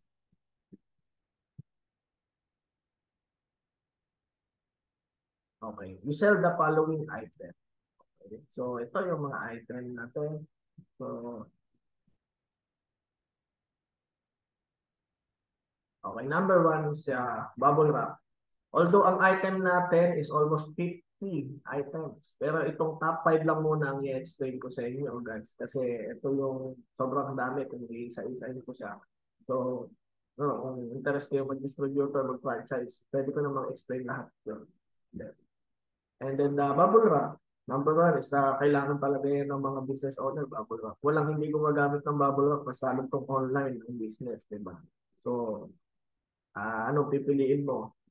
Okay, we sell the following item. Okay. So ito yung mga item natin. So okay, number 1 is bubble wrap. Although ang item natin is almost 50 items. Pero itong top 5 lang muna ang i-explain ko sa inyo, guys. Kasi ito yung sobrang dami kung isa-isain ko siya. So, kung interest kayo mag-distributor, mag-franchise, pwede ko namang explain lahat yun. And then the bubble wrap. Number 1 is kailangan talaga yan ng mga business owner, bubble wrap. Walang hindi gumagamit ng bubble wrap, basta itong online ng business, diba? So, ano pipiliin mo?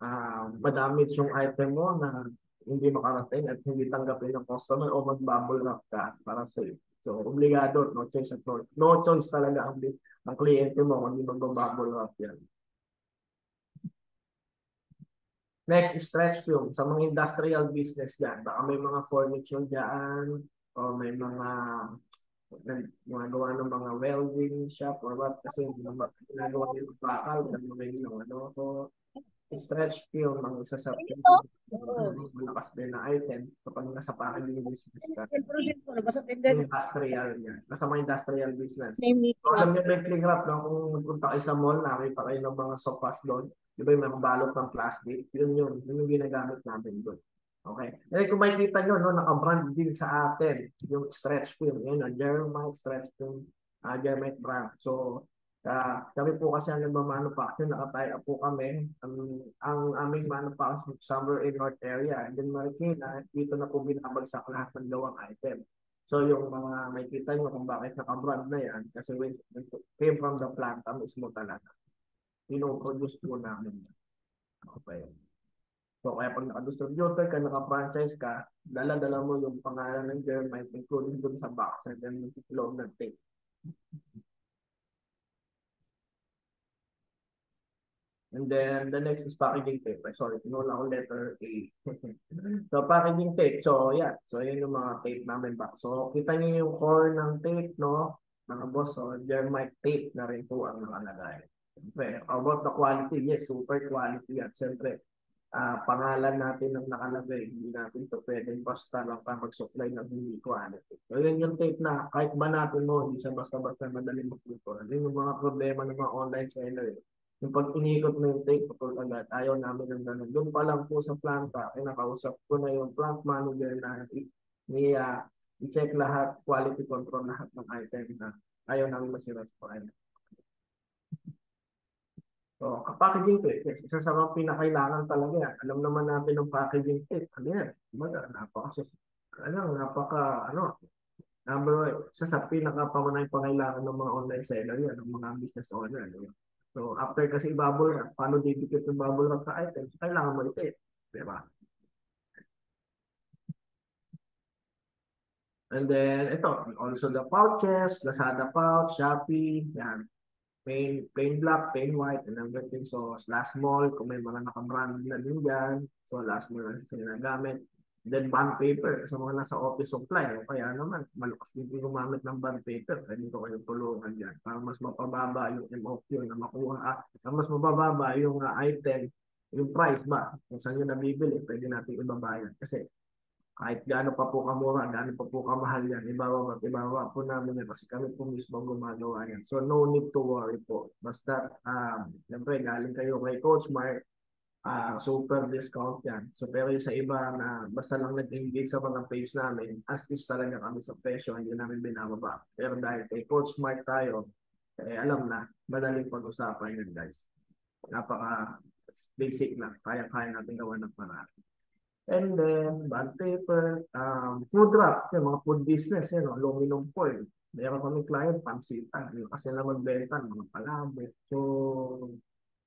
Madamage yung item mo na hindi makarating at hindi tanggapin ng customer o mag-bubble wrap ka para safe. So, obligado, no choice at all. No choice talaga ang kliyente mo kung hindi mag-bubble wrap yan. Next is stretch film. Sa mga industrial business yan, baka may mga furniture dyan o may mga gawa ng mga welding shop or what kasi ginagawa nila bakal so stretch film ang isa sa malakas din na item kapag nasa packaging business ka industrial yan nasa mga industrial business so alam niyo yung cling wrap kung magpunta kayo sa mall nakita kayo ng mga sofas doon di ba yung mga balot ng plastic yun yung ginagamit namin doon. Okay. Eh kung makikita nyo, no, naka-brand din sa atin yung stretch film. Yan, Germite stretch film, Germite brand. So, kami po kasi ang nagmamanufacture, nakataya po kami. Ang aming manufacture somewhere in North area. And then Marikina, dito na po binabagsak lahat ng gawang item. So, yung mga makikita nyo kung bakit naka-brand na yan, kasi when came from the plant, mismo talaga. Pinoproduce po namin. Okay. So, kaya pag naka-distributor ka, naka-franchise ka, dala-dala mo yung pangalan ng Germite, including dun sa box, and then yung loob ng tape. And then, the next is packaging tape. Sorry, pinula ko letter A. So, packaging tape. So, yeah. So, yun yung mga tape namin ba. So, kita niyo yung core ng tape, no? Mga boss, so, Germite tape na rin po ang nakalagay. Siyempre, about the quality, yes, super quality yan. Siyempre, pangalan natin ang nakalagay. Hindi natin ito pwedeng basta lang pa mag-supply ng hindi quality. So, yun yung tape na kahit ba natin mo, hindi siya basta-basta madaling magluto. Yun yung mga problema ng mga online seller. Yung pag inikot mo yung tape, putol agad, ayaw namin ng ganun. Doon pa lang po sa planta, nakausap ko na yung plant manager na i-check lahat, quality control lahat ng item na ayaw namin masira sa item. So, packaging tape, yes, isa sa mga pinakailangan talaga yan. Alam naman natin ang packaging tape. Ano yan? Isa sa pinaka-pamanay pangailangan ng mga online seller yan, ng mga business owner. So, after kasi i-bubble wrap, paano didikit yung bubble wrap sa items? Kailangan mo i-tape. Diba? And then, ito, also the pouches, Lazada pouch, Shopee, yan. Plain black, plain white, and everything. So, last mall, kung may mga nakabrand na din dyan. So, last mall na sila nagamit. Then, bond paper. So, mga nasa office supply. O kaya naman, malakas din gumamit ng bond paper. Pwede ko kayong tulungan dyan. Para mas mapababa yung MOQ na makuha. Para mas mapababa yung item yung price ba, kung saan nyo nabibili, pwede natin ibabayan. Kasi kahit gaano pa po kamura, gaano pa po kamahal yan, ibababa po namin yan kasi kami po mismo gumagawa yan. So no need to worry po. Basta, siyempre, galing kayo kay Coach Mark, super discount yan. So pero yung sa iba na basta lang nag-engage sa mga page namin, as is talaga kami sa presyo, hindi namin binababa. Pero dahil kay Coach Mark tayo, alam na, madaling pag-usapan yun guys. Napaka basic lang, kaya-kaya natin gawa ng paraan. And then, bond paper, food wrap, yung mga food business, aluminum foil. Meron kami client, pansitan, kasi na magbenta, mga palabok. So,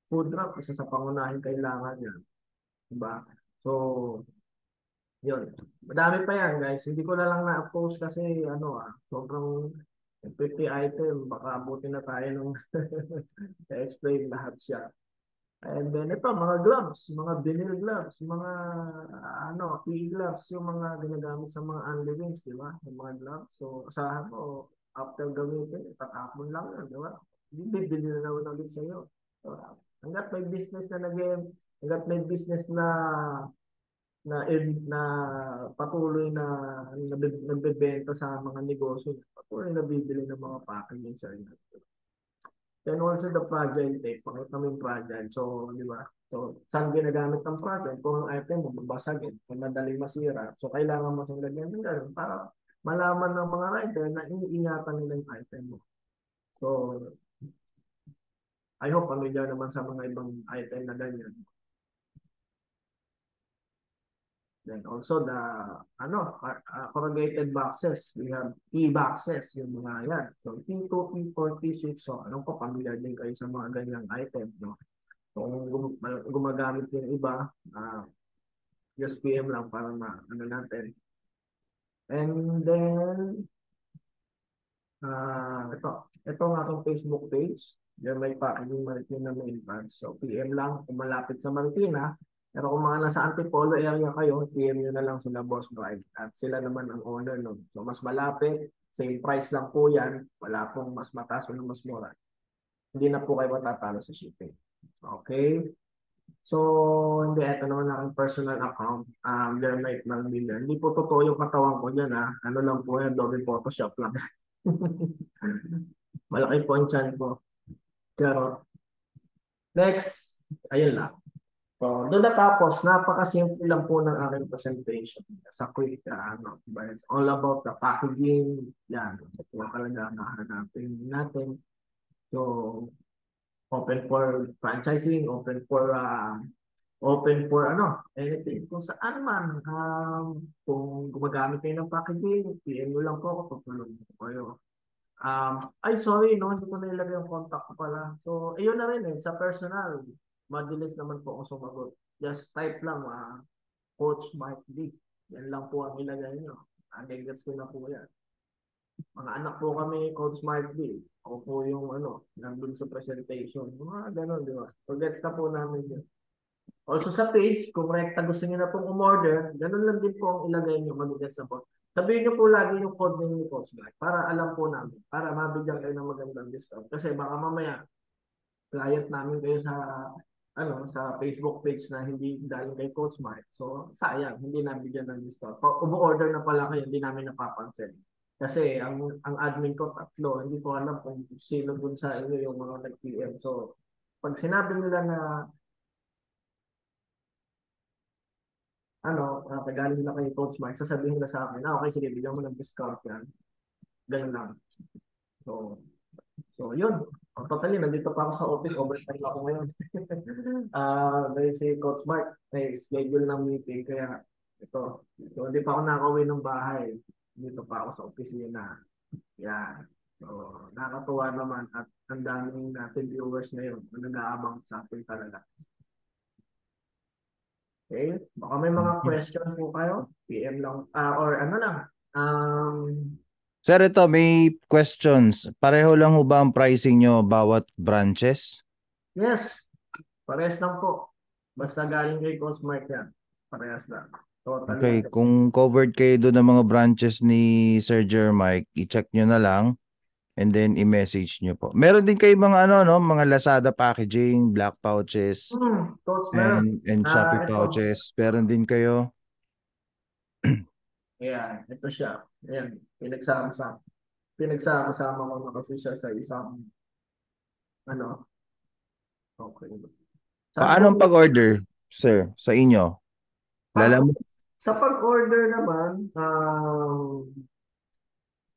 food wrap, isa sa pangunahing kailangan yan. Diba? So, yun. Madami pa yan, guys. Hindi ko na lang na-post kasi, sobrang 50 item, baka abutin na tayo nung explain lahat siya. And then ito, mga gloves, mga vinyl gloves, mga PE gloves, yung mga ginagamit sa mga unlivings, di ba? Yung mga gloves. So, asahan mo, after gamitin, tatapon lang yan, di ba? Hindi bibili na naman ulit sa'yo. So, hanggat may business na hanggat may business na patuloy na nagbebenta sa mga negosyo, patuloy na bibili ng mga packaging sa inyo. Then also the fragile tape, pakita mo yung fragile. So, di ba? So, saan ginagamit ng fragile? Kung ang item mo, babasagin, kung madaling masira. So, kailangan mo siyang lagyan ng ganun para malaman ng mga rider na iniingatan nila yung item mo. So, I hope familiar naman sa mga ibang item na ganyan. Then also the corrugated boxes. We have T-boxes, yung mga yan. So T2, T4, T6. So anong po, familiar din kayo sa mga ganyang item. No? So kung gumagamit yung iba, just PM lang para natin. And then, ito ang aking Facebook page. Diyan may packaging Marikina main branch. So PM lang kung malapit sa Marikina. Pero kung mga nasa Antipolo area kayo, PM nyo na lang sila Boss Brian. At sila naman ang owner nun. So mas malapit, same price lang po yan. Wala pong mas mataas o mas mura. Hindi na po kayo matatalo sa shipping. Okay? So, hindi, ito naman aking personal account. Dermite Malmilla. Hindi po totoo yung katawan ko dyan, ha. Ano lang po yan, Adobe Photoshop lang. Malaki po ang chan ko. Pero, next, ayun lang. So, doon natapos, napakasimple lang po ng aking presentation. Sa quick, but it's all about the packaging. Yan, ito talaga nahanapin natin. So, open for franchising, open for anything. Kung saan man, kung gumagamit kayo ng packaging, PM mo lang po ako, tutulong ko kayo. Sorry, no, hindi ko na ilagay yung contact ko pala. So, ayun na rin sa personal. Madalis naman po ako sumagot. Just type lang, Coach Mike D. Yan lang po ang ilagay nyo. Gets ko na po yan. Mga anak po kami, Coach Mike D. Ako po yung nandun sa presentation. Mga ganun, di ba? So, gets na po namin yun. Also sa page, kung gusto nyo na pong umorder, ganun lang din po ang ilagay nyo, mag-gets na po. Sabihin nyo po lagi yung code name ni Coach Mike para alam po namin, para mabigyan kayo ng magandang discount. Kasi baka mamaya, client namin kayo sa Facebook page na hindi dahil kay Coach Mike. So, sayang, hindi nabigyan ng discount. Pag umu-order na pala kayo, hindi namin napapansin. Kasi ang admin ko, 3, hindi ko alam kung sino dun sa inyo yung mga nag-PM. So, pag sinabi nila na kagaling sila kay Coach Mike, sasabihin nila sa akin, okay, sige, bigyan mo ng discount yan. Ganun lang. So yun. Totally, nandito pa ako sa office. Overtime ako ngayon. Dahil si Coach Mark, may schedule ng meeting. Kaya ito. So, hindi pa ako nakauwi ng bahay. Dito pa ako sa opisina. Yan. So, nakakatuwa naman. At ang daming natin viewers ngayon na nag-aabang sa atin talaga. Okay? Baka may mga question po kayo. PM lang. Or ano lang. Sir, ito may questions. Pareho lang ho ba ang pricing nyo bawat branches? Yes. Parehas lang po. Basta galing kay Coach Mike yan. Parehas lang. Totally. Okay, kung covered kayo doon ng mga branches ni Sir Jermike, i-check nyo na lang. and then i-message nyo po. Meron din kayo mga mga Lazada packaging, black pouches, Coach, meron. and Shopee Ito. pouches. Meron din kayo. Ayan, ito siya. Ayan, pinagsama-sama. Pinagsama-sama ko na kasi siya sa isang, ano, okay. Paano ang pag-order, sir, sa inyo? Lalamove? Sa pag-order naman,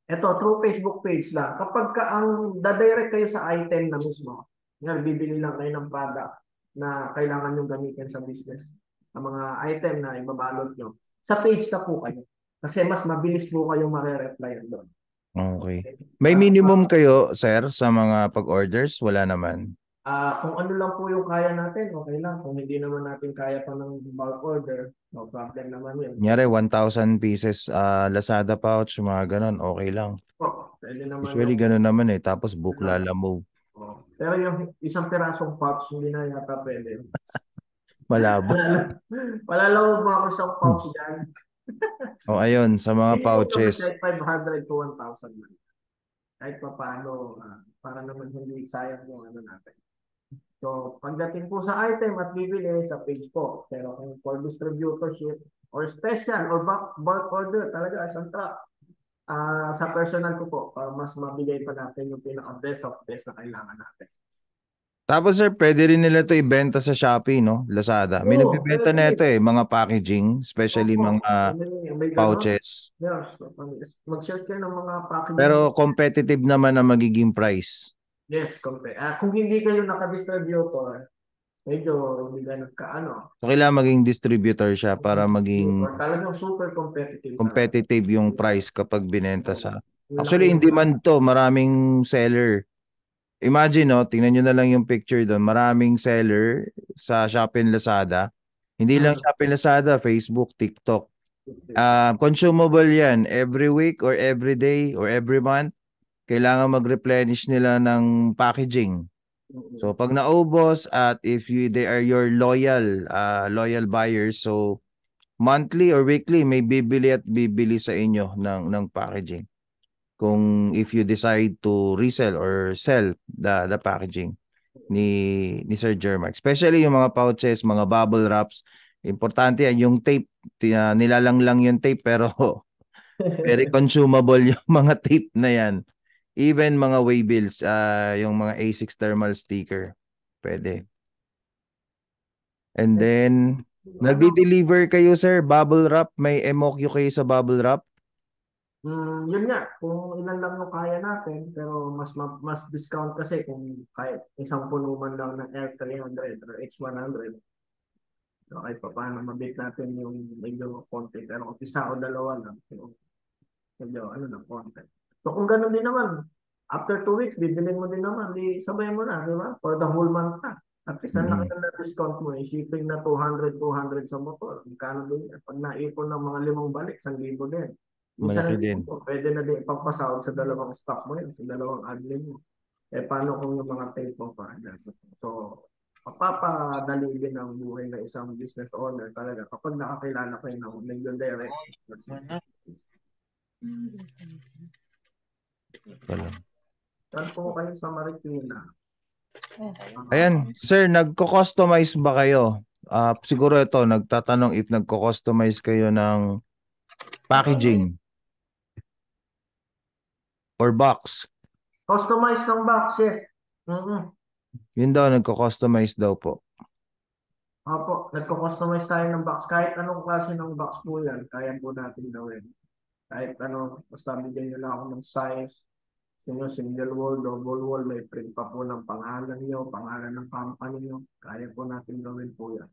ito, through Facebook page lang. Kapag dadirect kayo sa item na mismo, bibili lang kayo ng product na kailangan nyo gamitin sa business. Ang mga item na ibabalot nyo. Sa page na po kayo. Kasi mas mabilis po kayong mare-reply doon. Okay. May minimum kayo, sir, sa mga pag-orders? Wala naman. Kung ano lang po yung kaya natin, okay lang. Kung hindi naman natin kaya pa ng bulk order, no problem naman yun. Kunyari, 1,000 pieces Lazada pouch, mga ganon, okay lang. Pwede naman Usually, yung, ganon naman tapos book Lalamove. pero yung isang pirasong pouch, hindi na yata pwede. Malabo. Malalawag mo ako isang pouch dyan. O ayun, sa mga pouches. Kahit 500 to 1,000 man. Kahit pa paano, para naman hindi sayang yung ano natin. So, pagdating po sa item at bibili sa page po. Pero kung for distributorship or special or bulk order talaga as ang truck, sa personal ko po, para mas mabigay pa natin yung pinaka-best of best na kailangan natin. Tapos sir, pwede rin nila to ibenta sa Shopee, no? Lazada. May nagbebenta na ito mga packaging, especially mga pouches. Yes, mag-search kayo ng mga packaging. Pero competitive naman na magiging price. Yes, kung hindi kayo naka-distributor, medyo hindi ka nagkaano. So kailangan maging distributor siya para maging talagang super competitive yung price kapag binenta sa. Actually, in demand to, maraming seller. Imagine, no, tingnan nyo na lang yung picture doon. Maraming seller sa Shopee and Lazada. Hindi lang Shopee and Lazada, Facebook, TikTok. Consumable yan. Every week or every day or every month, kailangan mag-replenish nila ng packaging. So, pag naubos at if they are your loyal buyers, so monthly or weekly, may bibili at bibili sa inyo ng packaging. Kung if you decide to resell or sell the packaging ni Sir Jermark. Especially yung mga pouches, mga bubble wraps. Importante yan, yung tape. Nilalang lang yung tape pero very consumable yung mga tape na yan. Even mga waybills, yung mga A6 thermal sticker. Pwede. And then, nagdi-deliver kayo, sir, bubble wrap. May MOQ kayo sa bubble wrap? Yun nga, kung ilan lang yung kaya natin, pero mas discount kasi kung kahit isang puno man lang ng L300 or H100. So, kahit pa paano mabit natin yung medyo konti. Pero kung isa o dalawa lang, medyo konti. So kung gano'n din naman, after 2 weeks, bibilin mo din naman, di sabay mo na, di ba? For the whole month na. At isang laki na discount mo, shipping na 200 sa motor. Magkano din yan? Pag naipon ng mga 5 balik, 1,000 din. Malaki din. Pwede na din ipagpasahod sa dalawang stock mo yun, sa dalawang admin mo. Paano kung yung mga tape mo pa? So, papapadali din ang buhay ng isang business owner talaga kapag nakakilala kayo ng medyo direct. Saan po kayo sa Marikina? Ayan, sir, nagko-customize ba kayo? Siguro ito, nagtatanong if nagko-customize kayo ng packaging or box. Customize ng box, yes. Yun daw, nagko-customize daw po. Opo, nagko-customize tayo ng box. Kahit anong klase ng box po yan, kaya po natin gawin. Kahit basta bigyan nyo lang ako ng size. Single wall, double wall, may print pa po ng pangalan nyo, pangalan ng company nyo. Kaya po natin gawin po yan.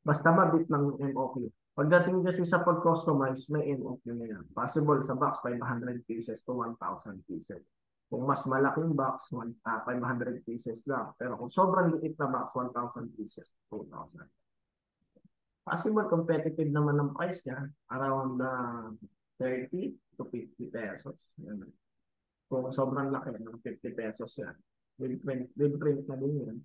Basta mabit ng MOQ. Pagdating kasi sa pag-customize, may MOQ na yan. Possible sa box, 500 pieces to 1,000 pieces. Kung mas malaking box, 500 pieces lang. Pero kung sobrang liit na box, 1,000 pieces, 2,000. Possible competitive naman ng price niya, around 30 to 50 pesos. Kung sobrang laki, 50 pesos yan. With print na din yan.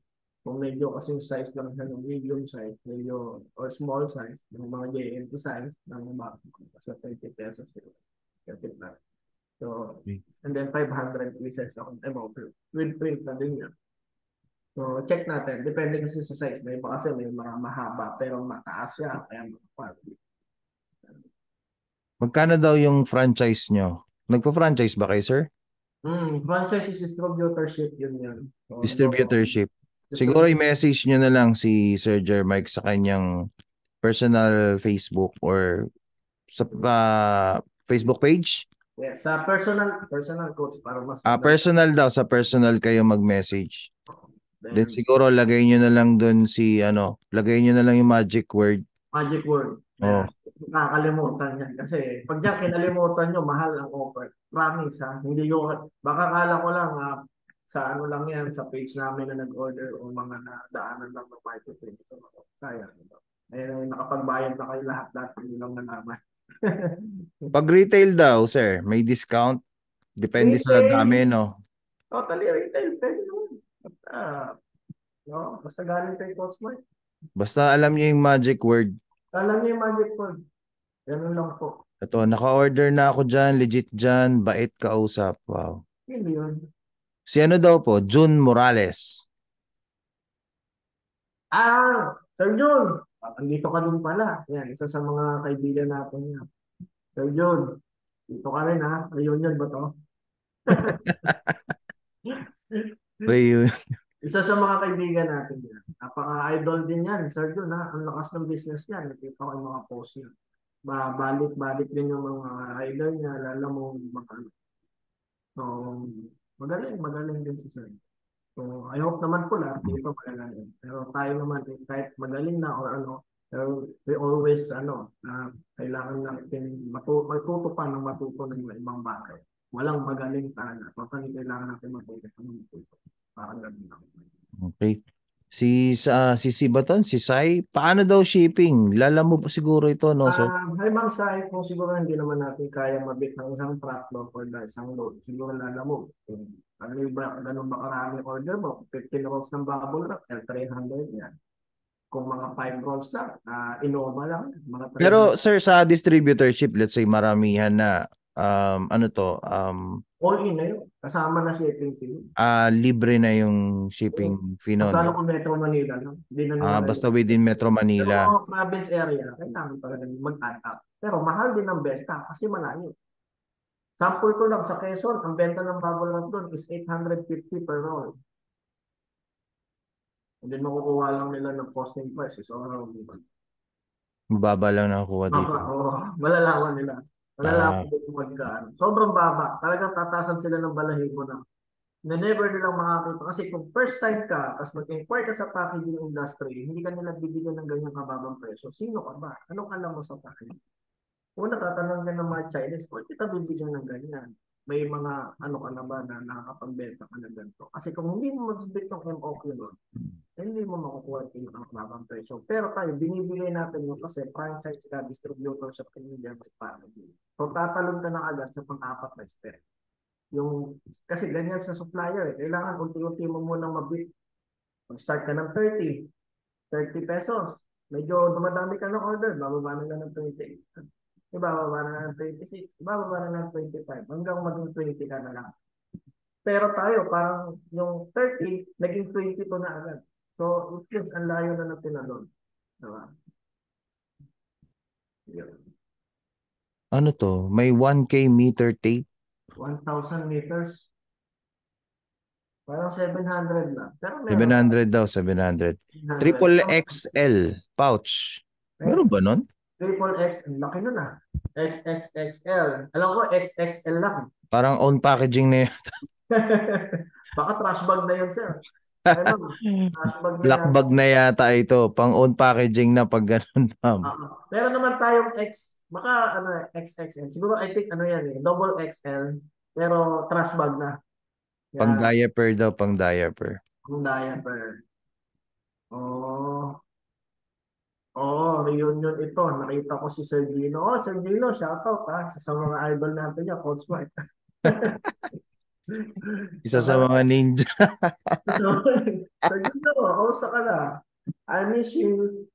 Kung medyo kasing size lang siya ng medium size, medyo, or small size, ng mga JNT size, ng mga sa 20 pesos yun. 30 plus. So, Okay. and then 500 pieces of envelope with print na din yun. So, check natin. Depende kasi sa size. May iba kasi may mga mahaba pero mataas siya. Kaya Magkano daw yung franchise nyo? Nagpa-franchise ba kayo, sir? franchise is distributorship yun yan. So, Distributorship. Siguro i-message nyo na lang si Sir Jermike sa kanyang personal Facebook or sa Facebook page. yeah, sa personal coach para mas Personal daw, sa personal kayo mag-message. Then Then, siguro lagay nyo na lang dun lagay nyo na lang yung magic word. magic word. Oh. Nakakalimutan yan. Kasi pag yan kinalimutan nyo, mahal ang offer. Promise ha. Hindi ko, baka kala ko lang sa ano lang yan, sa page namin na nag-order o mga nadaanan lang ng marketing. Sayang. Ayun, nakapagbayad na kayo lahat hindi lang nalaman. Pag retail daw, sir, may discount. Depende sa dami, no? Totally retail. Pwede naman. Basta galing kay Coach Mike. Basta alam niyo yung magic word. Alam niyo yung magic word. Ganun lang po. Ito, naka-order na ako dyan, legit dyan, bait kausap. Wow. Hindi yun. Si ano daw po? June Morales. Sir Jun. Andito ka din pala. Yan, isa sa mga kaibigan natin yan. Sir Jun, dito ka rin ha. Reunion ba to? Reunion. Isa sa mga kaibigan natin yan. Napaka-idol din yan, Sir Jun ha. Ang lakas ng business niya. Nakita ko yung mga post niya. Balik-balik din yung mga rider niya. Lalo mo mga So, magaling din si Sir. So, I hope naman po lahat dito magaling. Pero tayo naman, kahit magaling na or ano, pero we always, kailangan natin matuto pa ng matuto ng ibang bagay. Walang magaling talaga. Totally kailangan natin matuto ng matuto. Parang ganun lang. Okay. Si Baton, si Sai, paano daw shipping? Lala mo pa siguro ito, no, sir? Hi Ma'am Sai, kung siguro hindi naman natin kaya mabit ng isang truckload or isang load, siguro lalamog. Ano ba, ganun ba karaming order mo? 15 rolls ng bubble wrap, L300 yan. Kung mga 5 rolls lang, Innova lang, mga 300. Pero sir, sa distributorship, let's say maramihan na, all in na yun. Kasama na shipping fee. libre na yung shipping fee nun. Magkano kung Metro Manila lang? Hindi na naman Basta within Metro Manila. Pero province area, kailangan talaga mag-add up. Pero mahal din ang benta kasi malayo. Sample ko lang sa Quezon, ang benta ng bubble wrap doon is 850 per roll. Hindi makukuha lang nila ng costing price is around, diba? Mababa lang nakukuha dito. Malalaman nila. Malalaman dito magkaan. Sobrang baba. Talagang tatasan sila ng balahibo na never nilang makakita. Kasi kung first time ka, tapos mag-inquire ka sa packaging industry, hindi ka nila bibigyan ng ganyang kababang presyo. Sino ka ba? Anong alam mo sa packaging? Una, tatanong ka ng mga Chinese, kung kita bibigyan ng ganyan, may mga ano ka na ba na nakakapagbenta ka na ganito. Kasi kung hindi mo mag-bit ng MOQ doon, hindi mo makukuha yung kababang presyo. Pero tayo, binibigay natin yung kasi franchise ka, distributor sa Canadian packaging. So, tatalon ka na agad sa pang-apat na step. Kasi ganyan sa supplier, kailangan unti-unti mo munang mabit. Mag-start ka ng 30 pesos. Medyo dumadami ka ng order, bababa na ng 28. Ibababa na ng 26, ibababa na ng 25, hanggang maging 20 ka na lang. Pero tayo, parang yung 30, naging 22 na agad. So, it means ang layo na natin na doon. Diba? Yun. Ano to? May 1K meter tape? 1,000 meters. Parang 700 lang. Pero 700 daw, 700. Triple XL pouch. Meron ba nun? Triple X, ang laki nun XXXL. Alam ko, XXL lang. Parang own packaging na yun. Baka trash bag na yun, sir. Trash bag na Black bag na yata ito. Pang own packaging na pag ganun. Pero naman tayong baka XXL. Siguro I think yan double XL. Pero trash bag na. Yan. Pang diaper daw, pang diaper. Pang diaper. Reunion ito. Nakita ko si Sir Gino. Sir Gino, shoutout sa mga idol natin niya, Coach Mike. Isa sa mga ninja. Sir Gino, kamusta ka na? I miss you.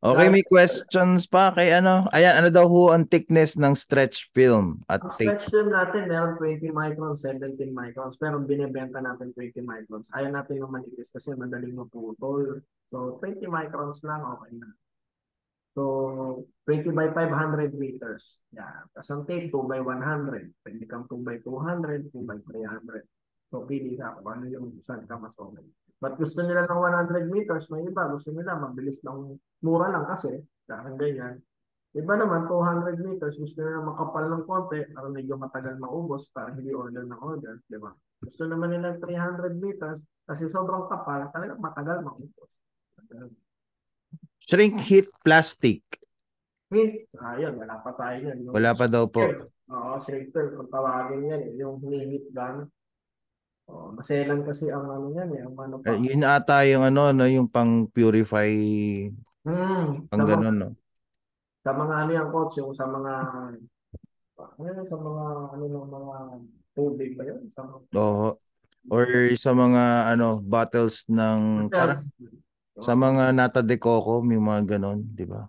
Okay, may questions pa kay ano? Ayan, ano daw ho ang thickness ng stretch film at Ang tape? stretch film natin, meron 20 microns, 17 microns, pero binibenta natin 20 microns. Ayaw natin yung manipis kasi madaling maputol. So, 20 microns lang, okay na. So, 20 by 500 meters. Yeah. Tapos ang tape, 2 by 100. Pwede kang 2 by 200, 2 by 300. So, pili ka kung ano yung saan ka mas okay. But gusto nila ng 100 meters, may iba, gusto nila mabilis lang, mura lang kasi, parang ganyan. Iba naman, 200 meters, gusto nila makapal ng konti, para medyo matagal maubos, para hindi order ng order, di ba? Gusto naman nila 300 meters, kasi sobrang kapal, talagang matagal maubos. Shrink heat plastic. Ayun, wala pa tayo yan. Wala pa daw po. Oo, shrinker, kung tawagin yan, yung heat gun. Oh, maselan kasi ang ano yan, ang ano pa. Yun ata yung ano, no, yung pang purify, pang Sa mga, ganun, no? sa mga ano yan, coach, yung sa mga, sa mga, ano ng mga tubig ba yun? Sa mga, Oo. Or sa mga ano, bottles ng parang sa mga nata de coco, may mga ganun, di ba?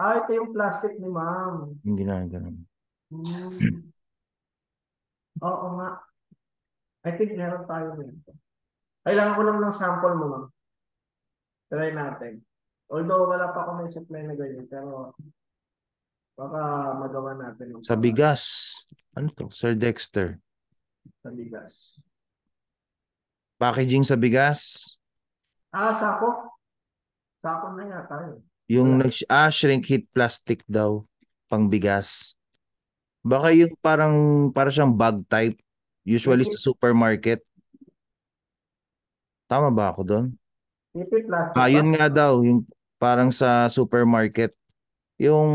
ito yung plastic ni ma'am. Yung ginaganon. Oo nga. I think meron tayo nito. Kailangan ko lang ng sample mo, ma'am. Try natin. Although wala pa ako may supply na ganyan, pero baka magawa natin Sa bigas. Ano to? Sir Dexter. sa bigas. Packaging sa bigas. Sako. Sako na yata yun. Yung shrink heat plastic daw. Pang bigas. Baka yung para siyang bag type. Usually sa supermarket. Tama ba ako doon? Ipit plastic Yun nga daw. Yung parang sa supermarket. Yung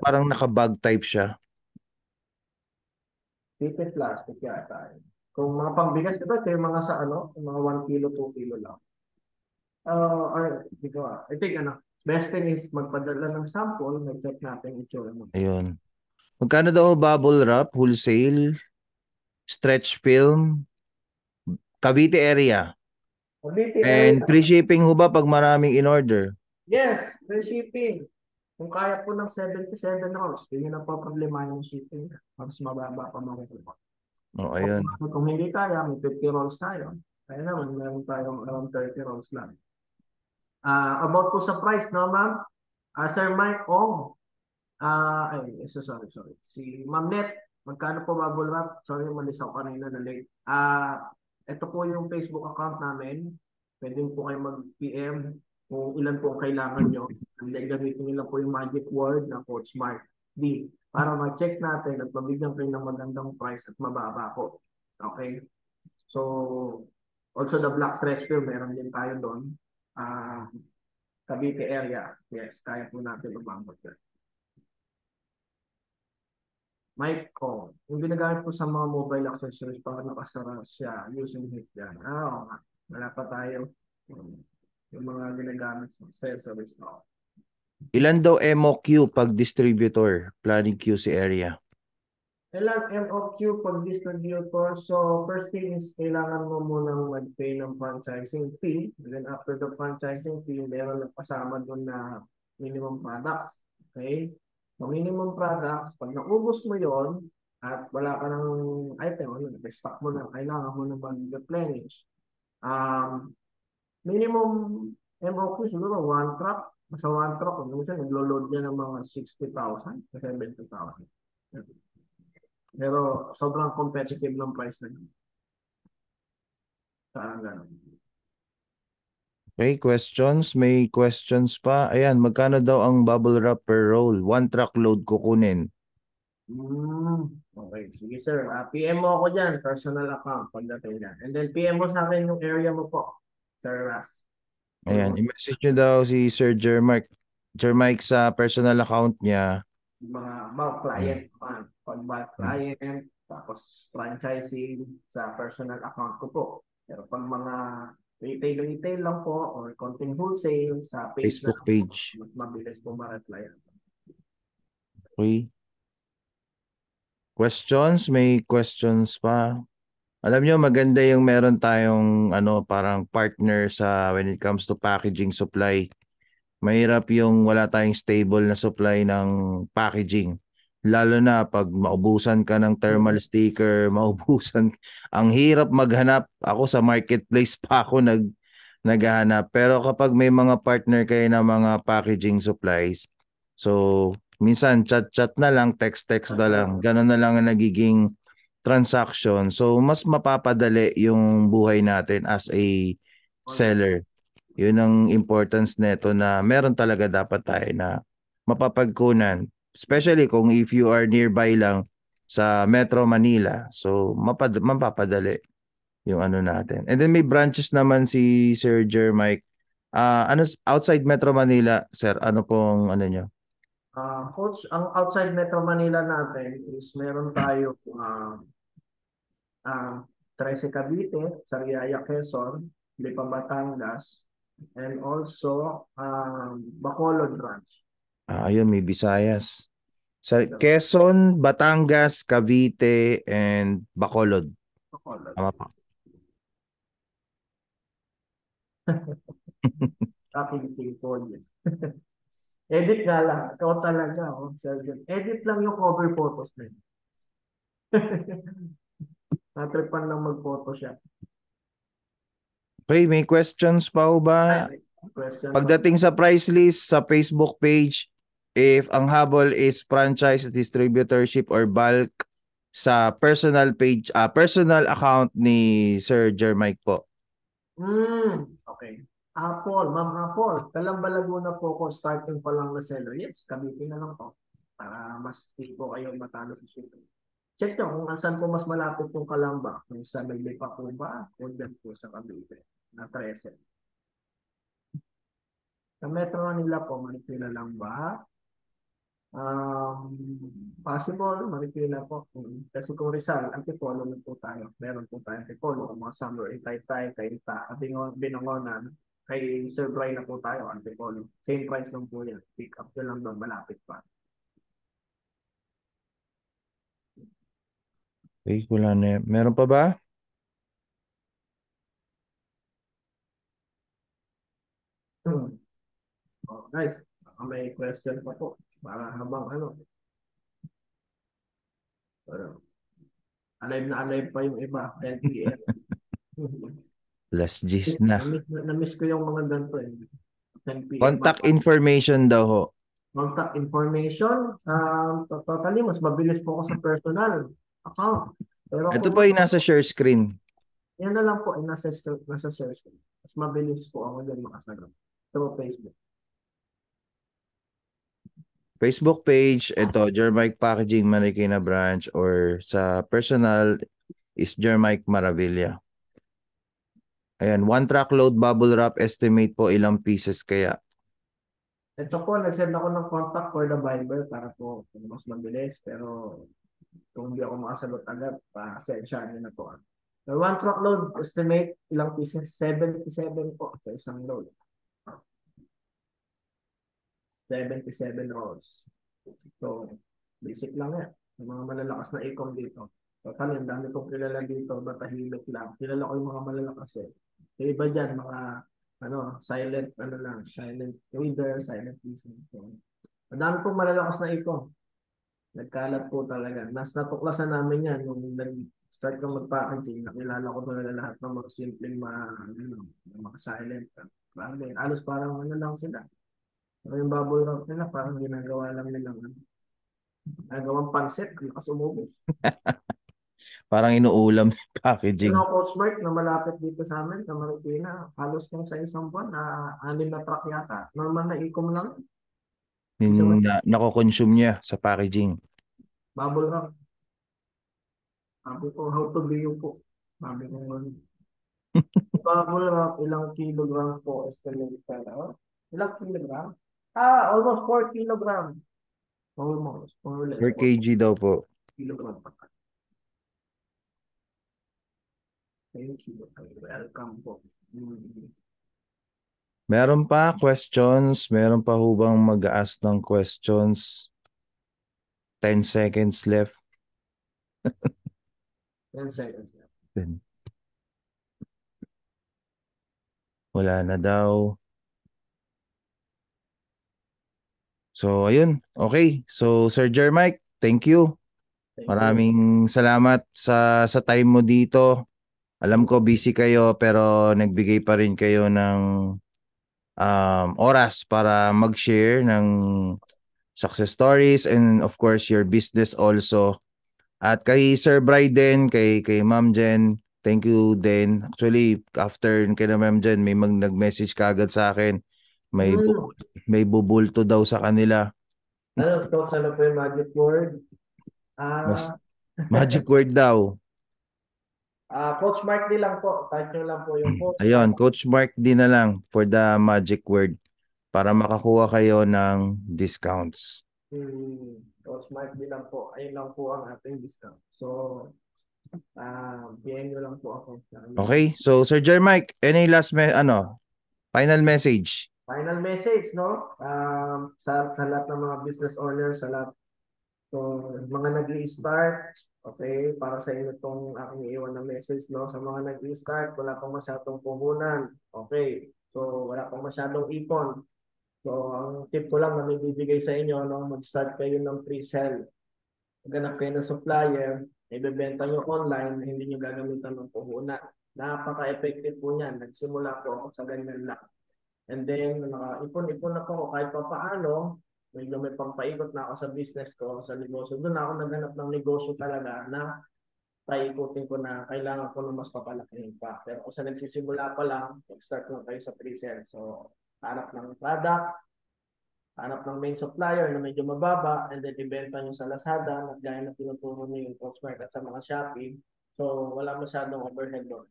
parang naka-bag type siya. Ipit plastic yata yun. Kung mga pangbigas, diba? Ito yung mga sa ano, yung mga 1 kilo, 2 kilo lang. Di ko I think best thing is magpadala ng sample, mag-check natin itsura mo. Ayun. Magkano daw bubble wrap, wholesale, stretch film, Cavite area? Cavite And area. free shipping ho ba pag maraming in order? Yes, free shipping. Kung kaya po ng 77 rolls, hindi na po problema yung shipping. Mas mababa pa makukuha. Ayun. Kung hindi kaya, may 50 rolls tayo. Kaya naman, meron tayong around 30 rolls lang. About po sa price, no, ma'am? Sir Mike Ong. Sorry. Si Ma'am Net, magkano po bubble wrap? Sorry, malis ako kanina na late. Ito po yung Facebook account namin. Pwede po kayo mag-PM kung ilan po ang kailangan nyo. And then gamitin nyo lang po yung magic word na Coach Mark D para ma-check natin at mabigyan kayo ng magandang price at mababa po. Okay? So, also the black stretch film, meron din tayo doon. Cavite area. Yes, kaya po natin umabot yan. Mic ko. Yung ginagamit po sa mga mobile accessories para nakasara siya using heat yan. Oo nga. Wala pa tayo. Yung mga ginagamit sa accessories. No? Ilan daw MOQ pag distributor, planning QC area? Ilang MOQ pag distributor? So, first thing is kailangan mo munang mag-pay ng franchising fee. And then after the franchising fee, meron na kasama doon na minimum products. Okay? So, minimum products, pag naubos mo yon at wala ka ng item, stock mo na, kailangan mo na mag-replenish. Minimum MOQ siguro, one truck. Sa one truck, kung minsan, naglo-load niya ng mga 60,000 to 70,000. Pero sobrang competitive ng price na yun. Saan ganun? Okay, questions? May questions pa? Ayan, magkano daw ang bubble wrap per roll? One truckload kukunin. Okay, sige sir. PM mo ako dyan, personal account pagdating dyan. And then PM mo sa akin yung area mo po, Sir Ras. Ayan, i-message nyo daw si Sir Jermike sa personal account niya. Mga bulk client, pag bulk client, tapos franchising sa personal account ko po. Pero pag mga retail lang po or konting wholesale sa page Facebook na page. mas mabilis po ma-reply. Okay. Questions? May questions pa? Alam nyo, maganda yung meron tayong parang partner sa when it comes to packaging supply. Mahirap yung wala tayong stable na supply ng packaging. Lalo na pag maubusan ka ng thermal sticker, maubusan. Ang hirap maghanap. Ako sa marketplace pa ako naghahanap. Pero kapag may mga partner kayo na mga packaging supplies, so minsan chat-chat na lang, text-text na lang. Ganon na lang ang nagiging transaction. So mas mapapadali yung buhay natin as a seller. Yun ang importance nito na meron talaga dapat tayo na mapapagkunan. Especially kung if you are nearby lang sa Metro Manila. So mapapadali yung ano natin. And then may branches naman si Sir Jermike. Ano outside Metro Manila, sir? Ano pong ano nyo? Coach, ang outside Metro Manila natin is meron tayo 13 Cavite, Sariaya, Quezon, Lipa, Batangas, and also Bacolod branch. Ayun, may Visayas. Sa Quezon, Batangas, Cavite, and Bacolod. Bacolod. Tama pa. Aking portfolio. Edit nga lang. Ikaw talaga. Oh, Sergeant. Edit lang yung cover photos na yun. Natripan lang mag-photoshop. Okay, may questions pa o ba? Question. Pagdating sa price list sa Facebook page, if ang habol is franchise distributorship or bulk sa personal page, personal account ni Sir Jermike po. Okay. Apple, Ma'am Apple. Kalamba Laguna po ko, starting pa lang na seller. Yes, kabitin na lang po. Para mas tipo kayong matalo sa shipping. Check nyo kung saan po mas malapit yung Kalamba. Kung sa may pa po ba, o dyan po sa Cavite na 13. Sa Metro Manila po, Marikina lang ba? Possible, Marikina po. Kasi kung Rizal, Antipolo na po tayo. Meron po tayo Antipolo, kung mga Summer, Itaytay, Kainta, Binangonan, kay Sir Brian na po tayo, Antipolo. Same price lang po yan. Pick up na lang doon, malapit pa. Okay, wala na. Meron pa ba? Oh, nice. May question pa po. Para habang ano. Alive na alive pa yung iba. 10 p.m. Last gist na. Na-miss ko yung mga ganito eh. 10 p.m. Contact information daw ho. Contact information. Totally, mas mabilis po ako sa personal account. Pero Ito kung po yung nasa share screen. yan na lang po, nasa search. Mas mabilis po ako dyan makasagot. Through Facebook. Facebook page, ito, Jermike Packaging Marikina Branch, or sa personal is Jermike Maravilla. Ayan, one truckload bubble wrap estimate po ilang pieces kaya. Ito po, nag-send ako ng contact for the Viber para po mas mabilis. Pero kung hindi ako makasagot agad, pa-sensya nyo na po. So, one truckload, estimate ilang pieces? 77 po sa isang load. 77 rolls. So, basic lang yan. Yung mga malalakas na ecom dito. Total, ang dami kong kilala dito, batahimik lang. Kilala ko yung mga malalakas eh. Yung iba dyan, mga silent reader, silent listener. So, ang dami kong malalakas na ecom. Nagkalat po talaga. Natuklasan namin yan nung nag-start kong mag-packaging. Nakilala ko talaga lahat ng mga simpleng mga silent. Alos parang lang sila. Yung bubble wrap nila, parang ginagawa lang nilang nagawang pansit, lakas umubos. Parang inuulam yung packaging. Yung Coach Mark na malapit dito sa amin, sa Marikina, halos kung sa isang buwan, 6 na truck yata. Normal na ikom lang. Yung nako-consume niya sa packaging. Bubble wrap. Sabi ko, how to be you po. Sabi ko, bubble wrap, ilang kilogram po estimate ka. Ilang kilogram? Almost 4 kilogram. Almost, more or less. Per kg daw po. Kilogram pa. Thank you. Welcome po. Meron pa questions? Meron pa hubang mag-ask ng questions? 10 seconds left. 10 seconds left. Wala na daw. So, ayun. Okay. So, Sir Jermike, thank you. Thank you. Maraming salamat sa time mo dito. Alam ko busy kayo pero nagbigay pa rin kayo ng oras para mag-share ng success stories and of course your business also. At kay Sir Bryden, kay Ma'am Jen, thank you din. Actually, after kay Ma'am Jen, may nag-message kaagad sa akin. May may bubulto daw sa kanila. Ano, Coach, ano po yung magic word? Mas magic word daw. Coach Mark D lang po. Type nyo lang po yung Coach Ayun, Mark. Coach Mark D na lang for the magic word para makakuha kayo ng discounts. Coach Mark D lang po. Ayun lang po ang ating discount. So, PM nyo lang po ako. Okay? So, Sir Jermike, any last final message? Final message, no? Sa lahat ng mga business owners, sa lahat ng mga nag-i-start, okay, para sa inyo itong aking iiwan na message, no? Sa mga nag-i-start, wala pang masyadong puhunan, okay? So, wala pang masyadong ipon. So, ang tip ko lang na may bibigay sa inyo, no? Mag-start kayo ng pre-sell. Maghanap kayo ng supplier, ibebenta nyo online, hindi nyo gagamitan ng puhunan. Napaka-effective po niyan. Nagsimula po ako sa ganyan lang. And then, ipon-ipon na po kahit pa paano, medyo may pampaikot na ako sa business ko, sa negosyo. Doon ako naghanap ng negosyo talaga na paikutin ko na kailangan ko na mas papalakihin pa. Pero kung sa nagsisimula pa lang, start lang kayo sa pre-sale. So, hanap ng product, hanap ng main supplier na medyo mababa, and then ibenta nyo sa Lazada, at gaya na tinuturo nyo yung Postmark at sa mga Shopee. So, wala masyadong overhead doon.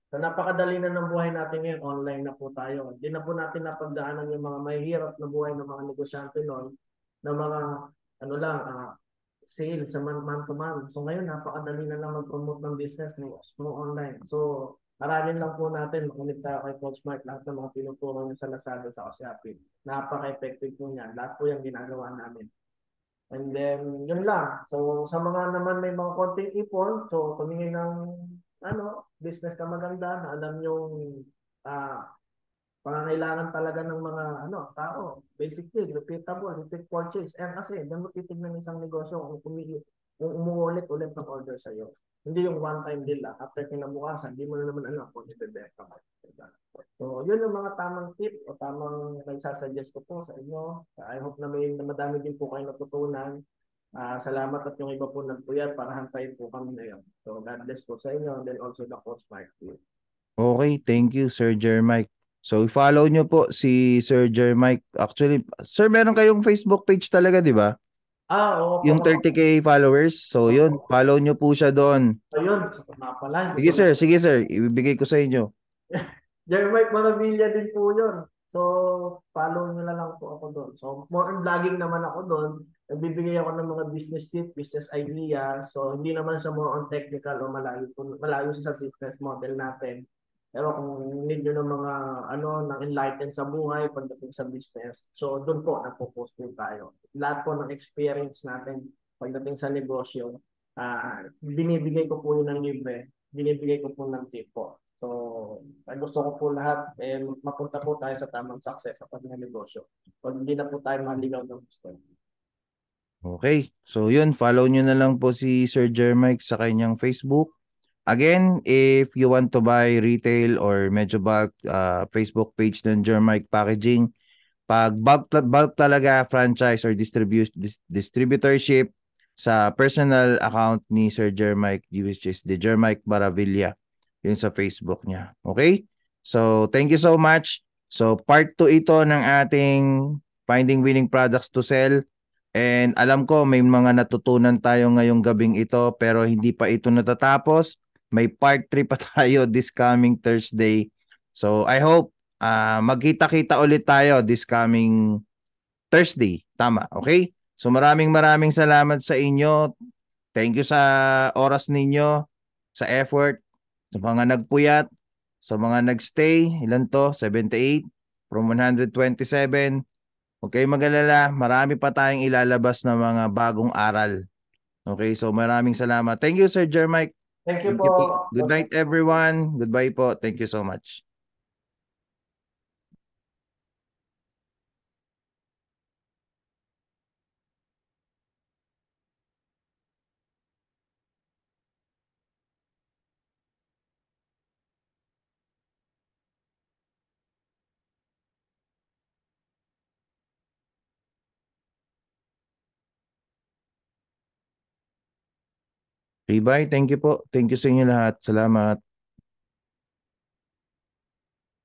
So napakadali na ng buhay natin ngayon, online na po tayo. Hindi na po natin napagdaanan yung mga mahihirap na buhay ng mga negosyante noon, na mga sale sa month to month. So ngayon, napakadali na lang mag-promote ng business through online. So aralin lang po natin, makunik tayo kay Coach Mark, lahat ng mga tinuturo niya sa Lazada, sa Shopee. Napaka-effective po niya. Lahat po yung ginagawa namin. And then, yun lang. So, sa mga naman may mga konting ipon, so tumingin ng business na maganda na alam yung pangangailangan talaga ng mga tao. Basically, repeatable, repeat purchase. Kasi, doon mo titignan isang negosyo kung umuulit-ulit ng order sa'yo. Hindi yung one-time deal lang. After kinabukasan, hindi mo na naman alam kung ibebenta mo. So, yun yung mga tamang tip o tamang suggest ko po sa inyo. I hope na madami din po kayo natutunan. Salamat at yung iba po nagpuyat para hantayin po kami ngayon. So, God bless po sa inyo and then also the Coach Mark. Okay, thank you, Sir Jermike. So, i-follow nyo po si Sir Jermike. Actually, Sir, meron kayong Facebook page talaga, di ba? Oo. Yung 30K followers. So, yun, follow nyo po siya doon. Ayun, pala. Sige sir, ibibigay ko sa inyo. Jermike Manavilla din po yun. So, follow nyo na lang po ako doon. So, more on vlogging naman ako doon. Nagbibigay ako ng mga business tip, business idea. So, hindi naman siya more on technical o malayo sa business model natin. Pero kung need nyo ng mga nang enlighten sa buhay pagdating sa business, so doon po nagpo-post po tayo. Lahat po ng experience natin pagdating sa negosyo, binibigay ko po yun ng libre, binibigay ko po ng tip po. So, gusto ko po lahat mapunta po tayo sa tamang success sa pagnegosyo. Pag hindi na po tayo maligaw ng gusto. Okay, so yun, follow nyo na lang po si Sir Jermike sa kanyang Facebook. Again, if you want to buy retail or medyo bulk Facebook page ng Jermike Packaging, pag bulk talaga franchise or distributorship sa personal account ni Sir Jermike, which is the Jermike Maravilla, yun sa Facebook niya. Okay? So, thank you so much. So, part 2 ito ng ating Finding Winning Products to Sell. And alam ko may mga natutunan tayo ngayong gabing ito pero hindi pa ito natatapos. May part 3 pa tayo this coming Thursday. So I hope magkita-kita ulit tayo this coming Thursday. Tama, okay? So maraming salamat sa inyo. Thank you sa oras ninyo, sa effort, sa mga nagpuyat, sa mga nagstay. Ilan to? 78 from 127. Huwag kayong mag-alala, marami pa tayong ilalabas na mga bagong aral. Okay, so maraming salamat. Thank you, Sir Jermike. Thank you po. Good night, everyone. Goodbye po. Thank you so much. Okay, bye. Thank you po. Thank you sa inyo lahat. Salamat.